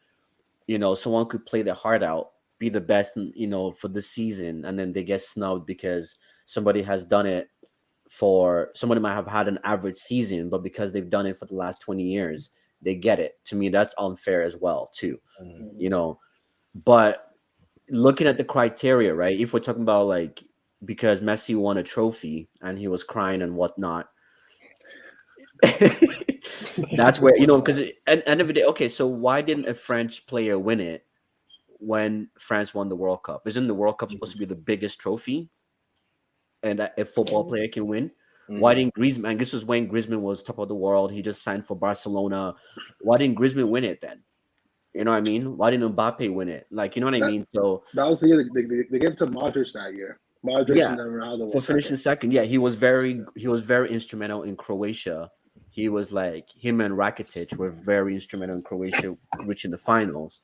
someone could play their heart out, be the best, for the season, and then they get snubbed because somebody has done it somebody might have had an average season, but because they've done it for the last 20 years, they get it. To me, that's unfair as well, too. Mm-hmm. But looking at the criteria, right? If we're talking about like, because Messi won a trophy and he was crying and whatnot, that's where, because at the end of the day, okay, so why didn't a French player win it when France won the World Cup? Isn't the World Cup supposed to be the biggest trophy and a football player can win? Why didn't Griezmann? And this was when Griezmann was top of the world. He just signed for Barcelona. Why didn't Griezmann win it then? You know what I mean? Why didn't Mbappe win it? Like, you know what I mean? So that was the year they gave it to Modric that year. Modric and then Ronaldo for finishing second. Yeah, he was very instrumental in Croatia. He was like him and Rakitic were very instrumental in Croatia reaching the finals.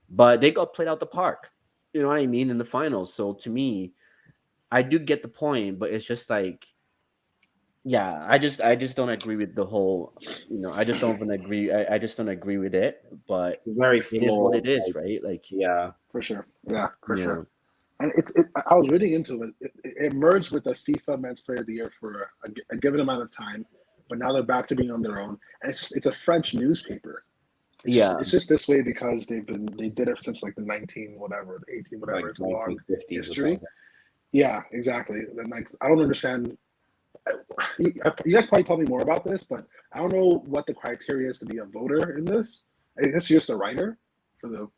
but they got played out the park. You know what I mean in the finals. So to me, I do get the point, but it's just like, yeah, I just don't agree with the whole. I just don't even agree. I just don't agree with it. But It's very it is what flawed. it is, Like, right? Like, yeah, For sure. Yeah, for yeah, sure. And I was reading into it. It merged with the FIFA Men's Player of the Year for a given amount of time, but now they're back to being on their own. And it's a French newspaper. yeah, It's just this way because they did it since like the 19 whatever, the 18 like whatever. It's a long 1950s or history. something. Yeah, exactly. And like I don't understand. You guys probably tell me more about this, but I don't know what the criteria is to be a voter in this. I guess you're just a writer for the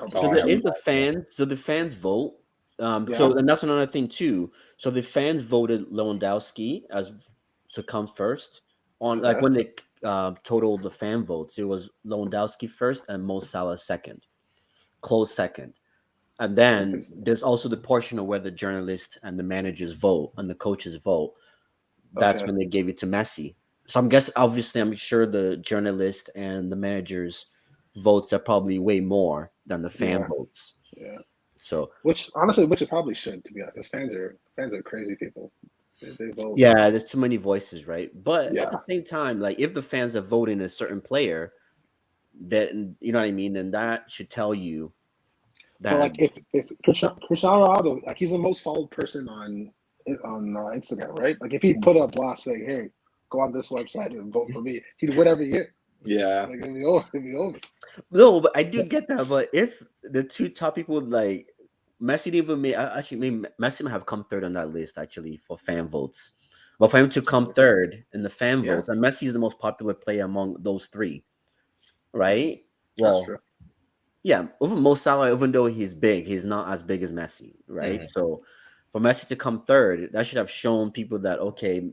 Oh, So I the have is no the idea. fans. So the fans vote. yeah. So and that's another thing too. So the fans voted Lewandowski as to come first on like Okay. when they totaled the fan votes. It was Lewandowski first and Mo Salah second, close second. And then Interesting. there's also the portion of where the journalists and the managers vote and the coaches vote. That's Okay. when they gave it to Messi. So I'm guessing, obviously, I'm sure the journalist and the managers' votes are probably way more than the fan Yeah. votes. Yeah. So Which honestly, which it probably should, to be honest. Because fans are crazy people. They vote. yeah, there's too many voices, right? But at the Yeah. same time, like if the fans are voting a certain player, then you know what I mean, then that should tell you But that like if Cristiano Ronaldo, like he's the most followed person on Instagram, right? Like if he put up blast saying, "Hey, go on this website and vote for me," he'd win every year. Yeah, Like it'd be over. no, but I do get that. But if the two top people like Messi didn't even actually Messi might have come third on that list actually for fan votes. But for him to come Okay. third in the fan Yeah, votes, and Messi is the most popular player among those three, right? that's true. Well, yeah, even Mo Salah, even though he's big, he's not as big as Messi, right? mhm. So for Messi to come third, that should have shown people that okay,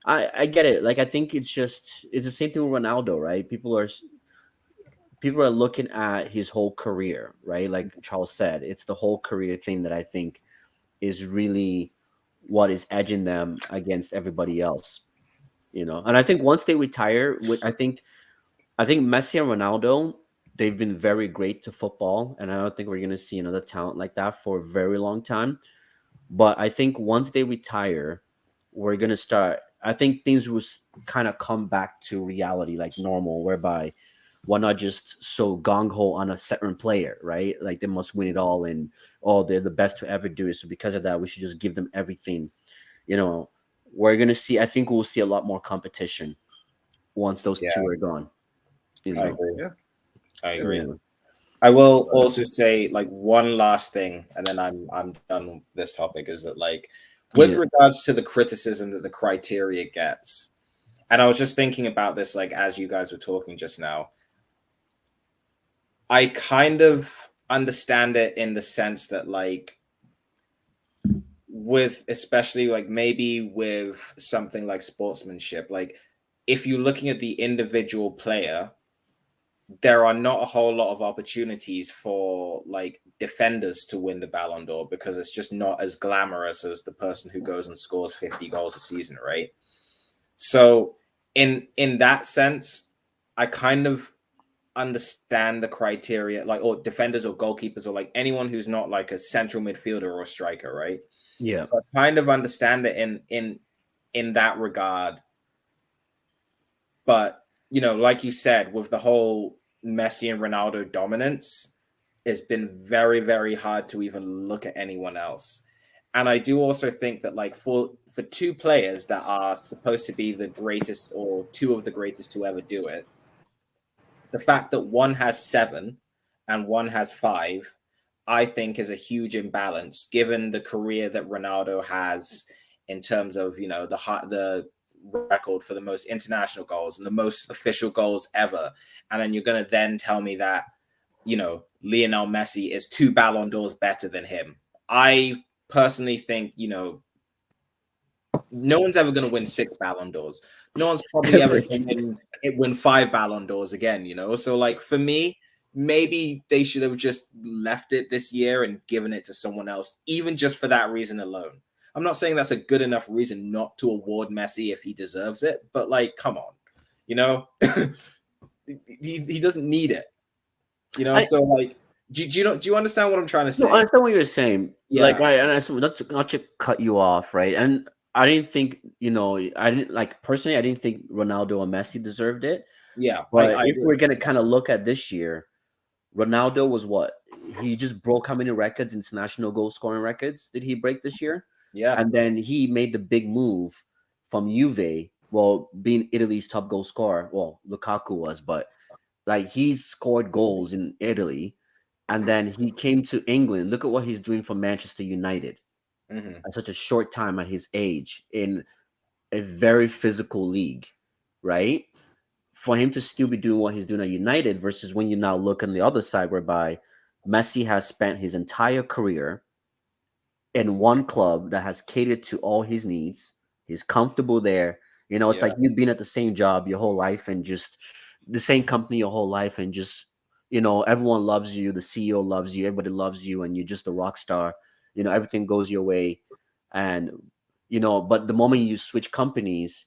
I get it. Like I think it's the same thing with Ronaldo, right? People are looking at his whole career, right? Like Charles said, it's the whole career thing that I think is really what is edging them against everybody else, And I think once they retire, I think Messi and Ronaldo, they've been very great to football, and I don't think we're going to see another talent like that for a very long time. But I think once they retire, we're going to start. I think things will kind of come back to reality, like normal, whereby we're not just so gung ho on a certain player, right? Like they must win it all, and oh, they're the best to ever do it. So because of that, we should just give them everything. You know, we're going to see. I think we'll see a lot more competition once those Yeah, two are gone. You I know, agree. Yeah, I yeah. agree. yeah. I will also say like one last thing, and then I'm done with this topic. Is that like with Yeah. regards to the criticism that the criteria gets, and I was just thinking about this like as you guys were talking just now. I kind of understand it in the sense that like with especially like maybe with something like sportsmanship, like if you're looking at the individual player, there are not a whole lot of opportunities for like defenders to win the Ballon d'Or because it's just not as glamorous as the person who goes and scores 50 goals a season, right? So in that sense, I kind of understand the criteria, like or defenders or goalkeepers or like anyone who's not like a central midfielder or a striker, right? Yeah. So I kind of understand it in that regard. But like you said, with the whole Messi and Ronaldo dominance, it's been very, very hard to even look at anyone else. And I do also think that like for two players that are supposed to be the greatest or two of the greatest to ever do it, the fact that one has 7 and one has 5, I think is a huge imbalance given the career that Ronaldo has in terms of the record for the most international goals and the most official goals ever. And then you're going to then tell me that Lionel Messi is 2 Ballon d'Ors better than him. I personally think no one's ever going to win 6 Ballon d'Ors. No one's probably ever Ever. going to win 5 Ballon d'Ors again, So, like, for me, maybe they should have just left it this year and given it to someone else, even just for that reason alone. I'm not saying that's a good enough reason not to award Messi if he deserves it, but, like, come on. He doesn't need it. I So, like, Do you understand what I'm trying to No, I say? understand what you're saying. Like, Yeah, not to cut you off, right? And I didn't think, I didn't like personally. I didn't think Ronaldo or Messi deserved it. yeah, But I if agree. we're gonna kind of look at this year, Ronaldo was what? He just broke how many records, international goal scoring records did he break this year? Yeah, And then he made the big move from Juve, well, being Italy's top goal scorer. Well, Lukaku was, but like he scored goals in Italy, and then he came to England. Look at what he's doing for Manchester United hmm, at such a short time at his age in a very physical league, right? For him to still be doing what he's doing at United versus when you now look on the other side, whereby Messi has spent his entire career in one club that has catered to all his needs. He's comfortable there. It's yeah, like you've been at the same job your whole life and just the same company your whole life and just, everyone loves you. The CEO loves you. Everybody loves you. And you're just a rock star. Everything goes your way. And, but the moment you switch companies,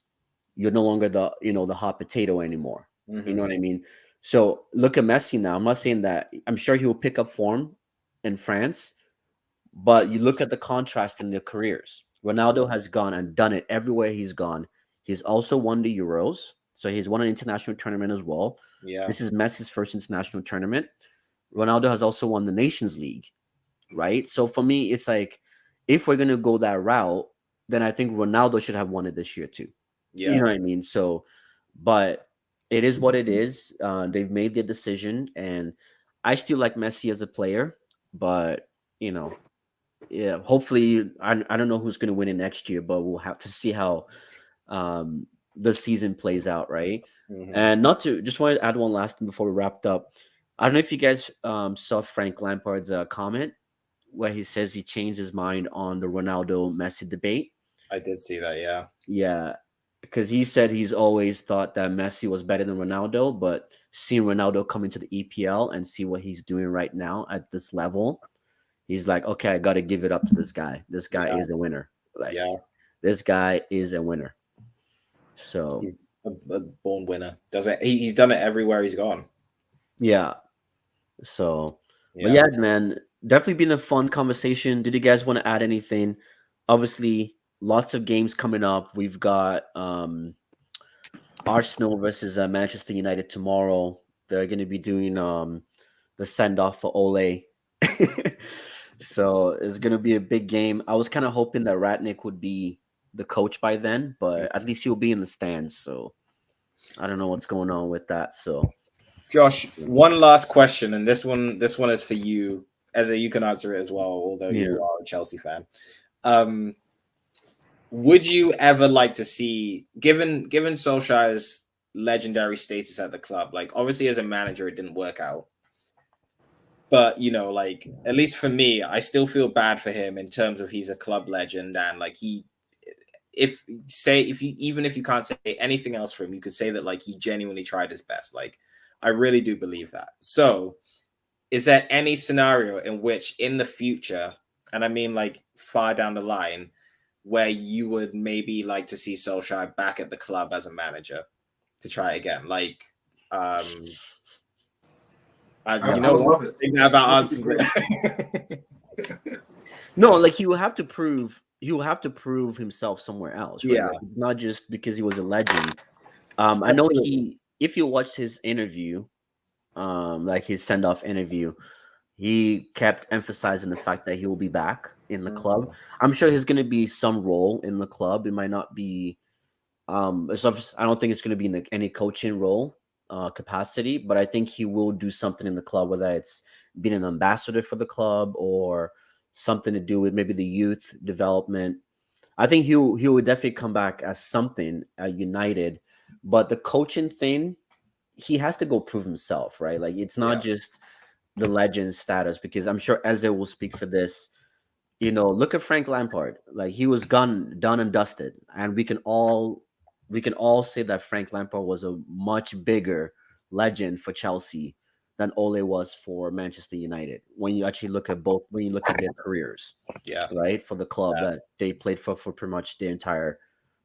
you're no longer the hot potato anymore. You know hmm, what I mean? So look at Messi now. I'm not saying that I'm sure he will pick up form in France, but you look at the contrast in their careers. Ronaldo has gone and done it everywhere he's gone. He's also won the Euros, so he's won an international tournament as well. yeah, This is Messi's first international tournament. Ronaldo has also won the Nations League, right? So for me, it's like if we're gonna go that route, then I think Ronaldo should have won it this year too. You yeah. know what I mean? So, but it is what it is. They've made their decision, and I still like Messi as a player, but you know, yeah, hopefully, I don't know who's going to win it next year, but we'll have to see how um, the season plays out, right? Hmm. And not to just want to add one last thing before we wrapped up. I don't know if you guys saw Frank Lampard's comment where he says he changed his mind on the Ronaldo Messi debate. I did see that. Yeah, Yeah, because he said he's always thought that Messi was better than Ronaldo, but seeing Ronaldo come into the EPL and see what he's doing right now at this level, he's like, okay, I got to give it up to this guy. This guy yeah, is a winner. Like, yeah. this guy is a winner. So, He's a born winner. Does it? He's done it everywhere he's gone. yeah. So, but Yeah. yeah, man, definitely been a fun conversation. Did you guys want to add anything? Obviously, lots of games coming up. We've got Arsenal versus Manchester United tomorrow. They're going to be doing the send off for Ole. So it's going to be a big game. I was kind of hoping that Ratnick would be the coach by then, but at least he'll be in the stands. So I don't know what's going on with that. So Josh, one last question, and this one is for you. As you can answer it as well, although yeah, you are a Chelsea fan. Um, would you ever like to see, given Solskjaer's legendary status at the club, like obviously as a manager it didn't work out, but like at least for me, I still feel bad for him in terms of he's a club legend and like if you even if you can't say anything else for him, you could say that like he genuinely tried his best. Like I really do believe that. So is there any scenario in which in the future, and I mean like far down the line, where you would maybe like to see Solskjaer back at the club as a manager to try again? Like, I, you I know would what? love it. Think about That would be answers. great. no, like he will have to prove himself somewhere else, right? Yeah, Like it's not just because he was a legend. I know absolutely. if you watch his interview, like his send off interview, he kept emphasizing the fact that he will be back in the club. Mhm. I'm sure there's going to be some role in the club. It might not be I don't think it's going to be in any coaching role capacity, but I think he will do something in the club, whether it's being an ambassador for the club or something to do with maybe the youth development. I think he will definitely come back as something at United, but the coaching thing, he has to go prove himself, right? Like it's not Yeah, just the legend status, because I'm sure Eze will speak for this. Look at Frank Lampard. Like he was gone, done and dusted, and we can all say that Frank Lampard was a much bigger legend for Chelsea than Ole was for Manchester United. When you actually look at both, when you look at their careers, yeah, right, for the club that they played for pretty much their entire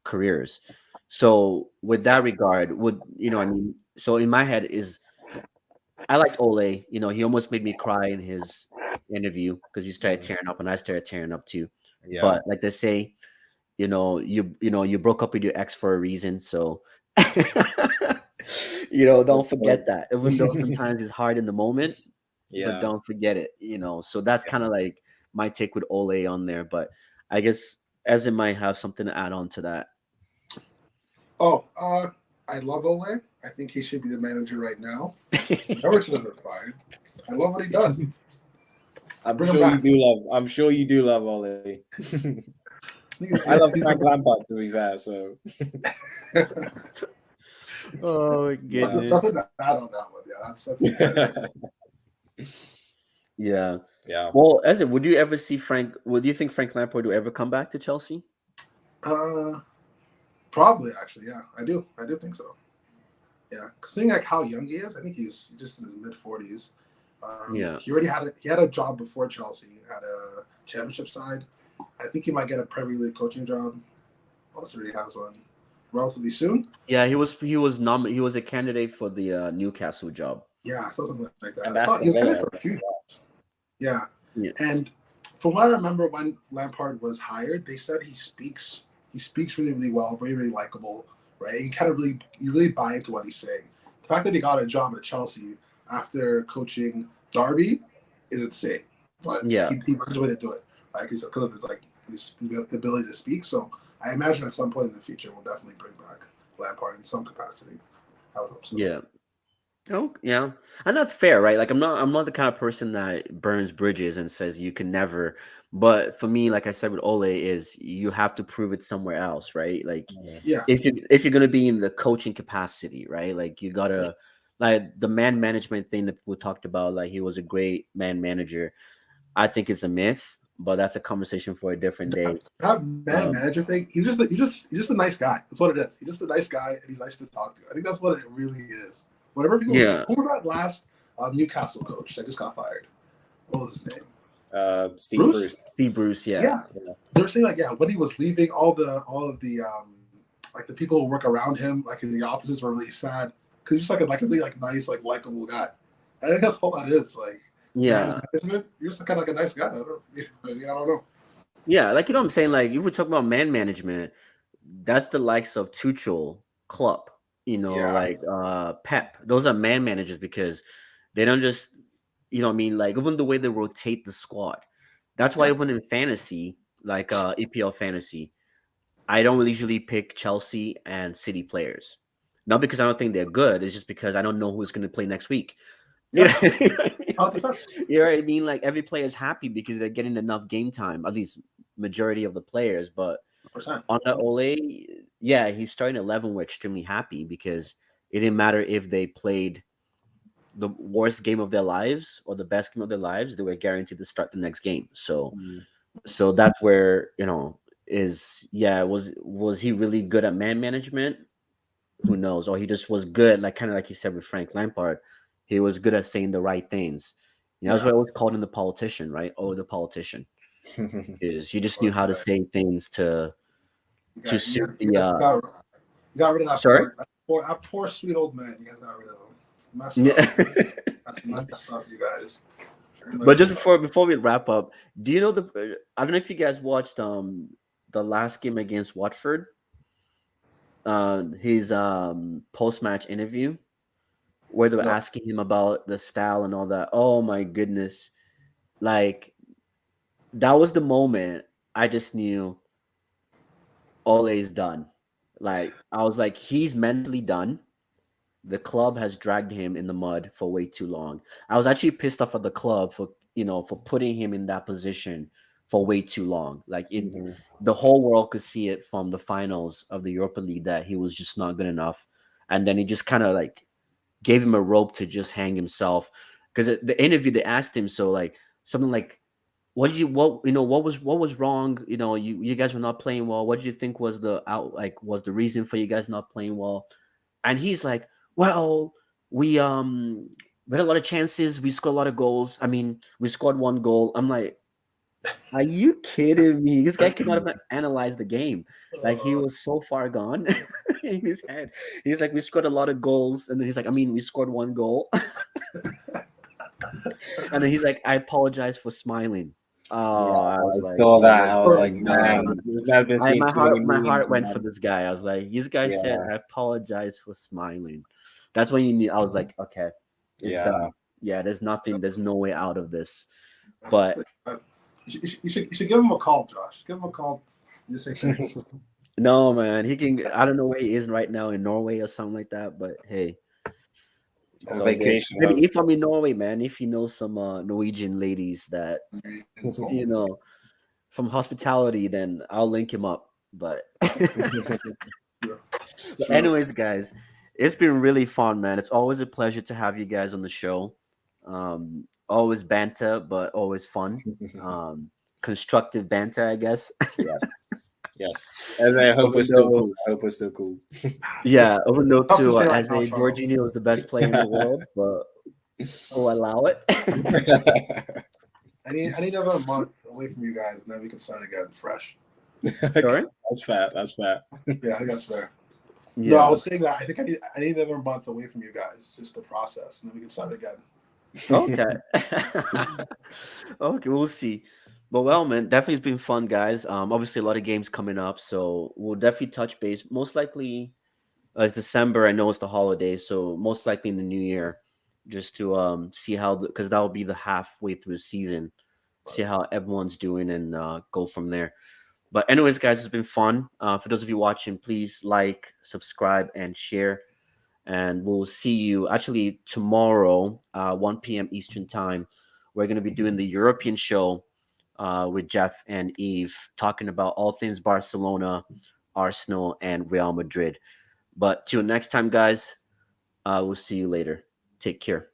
careers. So with that regard, would I mean? So in my head is I liked Ole. You know, he almost made me cry in his interview because he started Mm, tearing up, and I started tearing up too. yeah. But like they say, you broke up with your ex for a reason, so don't forget So, that. Even though sometimes it's hard in the moment, but yeah. don't forget it. So that's kind of like my take with Ole on there. But I guess Ezra might have something to add on to that. Oh, I love Ole. I think he should be the manager right now. Never should have been fired. I love what he does. I'm Bring him sure you back. do love. I'm sure you do love Ole. I love Frank Lampard to be fair. So Oh Nothing, goodness. nothing to add on that one. Yeah, that's Yeah. yeah. Well, Ezra, would you ever see Frank? Would you think Frank Lampard would ever come back to Chelsea? Probably actually. Yeah, I do. I do think so. Yeah, seeing like how young he is, I think he's just in his mid 40s. Yeah. He already had a job before Chelsea. He had a championship side. I think he might get a Premier League coaching job. Unless he already has one relatively soon. Yeah, he was a candidate for the Newcastle job. Yeah, I saw something like that. And I that's saw the he was thing. candidate for a few jobs. Yeah, Yeah. and from what I remember when Lampard was hired, they said he speaks really really well, very very likable, right? You really buy into what he's saying. The fact that he got a job at Chelsea after coaching Derby is insane, but Yeah. he finds a way to do it, right? Because of his ability to speak. So I imagine at some point in the future we'll definitely bring back Lampard in some capacity. I would hope so. Yeah. Oh, yeah. And that's fair, right? Like I'm not the kind of person that burns bridges and says you can never. But for me, like I said with Ole, is you have to prove it somewhere else, right? Like Yeah, if you're gonna be in the coaching capacity, right? Like you gotta like the man management thing that we talked about, like he was a great man manager. I think it's a myth, but that's a conversation for a different day. that man Um, manager thing. He's just a nice guy. That's what it is. He's just a nice guy, and he's nice to talk to. I think that's what it really is. Whatever people yeah. who was that last Newcastle coach that just got fired? What was his name? Steve Bruce? Bruce. Steve Bruce, yeah. Yeah. They were saying like when he was leaving, all of the like the people who work around him, like in the offices, were really sad because he's just like a really like nice, like likable guy. I think that's all that is. Like Yeah. management, you're just kind of like a nice guy. I don't know. Yeah, like what I'm saying, like if we talk about man management, that's the likes of Tuchel, Klopp, Yeah. like Pep. Those are man managers because they don't just, what I mean, like even the way they rotate the squad. That's why Yeah. even in fantasy, like EPL fantasy, I don't usually pick Chelsea and City players. Not because I don't think they're good, it's just because I don't know who's going to play next week. You Yeah. know, you know what I mean? 100%. You know what I mean? Like every player is happy because they're getting enough game time, at least majority of the players. But 100%. on the Ole, yeah, he's starting 11. We're extremely happy because it didn't matter if they played the worst game of their lives or the best game of their lives, they were guaranteed to start the next game. So, Mm. so that's where was he really good at man management? Who knows? Or he just was good, like kind of like you said with Frank Lampard, he was good at saying the right things. That's what I always called him the politician, right? Oh, the politician is you just knew how to say things to suit You the guys got rid of sorry. that poor sweet old man. You guys got rid of him. Messed Yeah. up. That's messed up, you guys. But just before we wrap up, do you know I don't know if you guys watched the last game against Watford, his post match interview where they were No. asking him about the style and all that. Oh my goodness. Like that was the moment I just knew Ole's done. Like I was like, he's mentally done. The club has dragged him in the mud for way too long. I was actually pissed off at the club for putting him in that position for way too long. Like Mhm. the whole world could see it from the finals of the Europa League that he was just not good enough. And then he just kind of like gave him a rope to just hang himself. Because the interview they asked him, so like something like, what was wrong? You guys were not playing well. What did you think was was the reason for you guys not playing well? And he's like, well, we had a lot of chances. We scored a lot of goals. I mean, we scored one goal. I'm like, Are you kidding me? This guy could not even analyze the game. Like he was so far gone in his head. He's like, we scored a lot of goals, and then he's like, I mean, we scored one goal, and then he's like, I apologize for smiling. Yeah, Oh, I was I like, saw oh that. my I was like, god. man, we've never been seeing too many My memes, heart went for man. this guy. I was like, this guy said, Yeah, I apologize for smiling. That's when you need. I was like, okay, it's yeah. done. Yeah, there's nothing. There's no way out of this. But You should give him a call, Josh. Give him a call. Just say thanks. no, man, he can. I don't know where he is right now in Norway or something like that. But hey, it's On all good. vacation. Maybe if I'm in Norway, man, if you know some Norwegian ladies that you know from hospitality, then I'll link him up. But But anyways, guys, it's been really fun, man. It's always a pleasure to have you guys on the show. Always banter, but always fun. Constructive banter, I guess. Yes, yes. As I hope we're still cool. I hope we're still cool. Yeah, even though Tough to too, say right as now, a Charles. Jorginho is the best player in the world, but we'll allow it. I need another month away from you guys, and then we can start again fresh. Sorry? That's fair. That's fair. Yeah, I think that's fair. Yeah. No, I was saying that I think I need another month away from you guys, just the process, and then we can start again. Okay. Okay, we'll see. But well, man, definitely it's been fun, guys. Obviously a lot of games coming up, so we'll definitely touch base. Most likely, it's December. I know it's the holidays, so most likely in the new year, just to see how because that will be the halfway through the season, see how everyone's doing, and go from there. But anyways, guys, it's been fun. For those of you watching, please like, subscribe, and share. And we'll see you actually tomorrow, 1 p.m. Eastern time. We're going to be doing the European show with Jeff and Eve, talking about all things Barcelona, Arsenal, and Real Madrid. But till next time, guys, we'll see you later. Take care.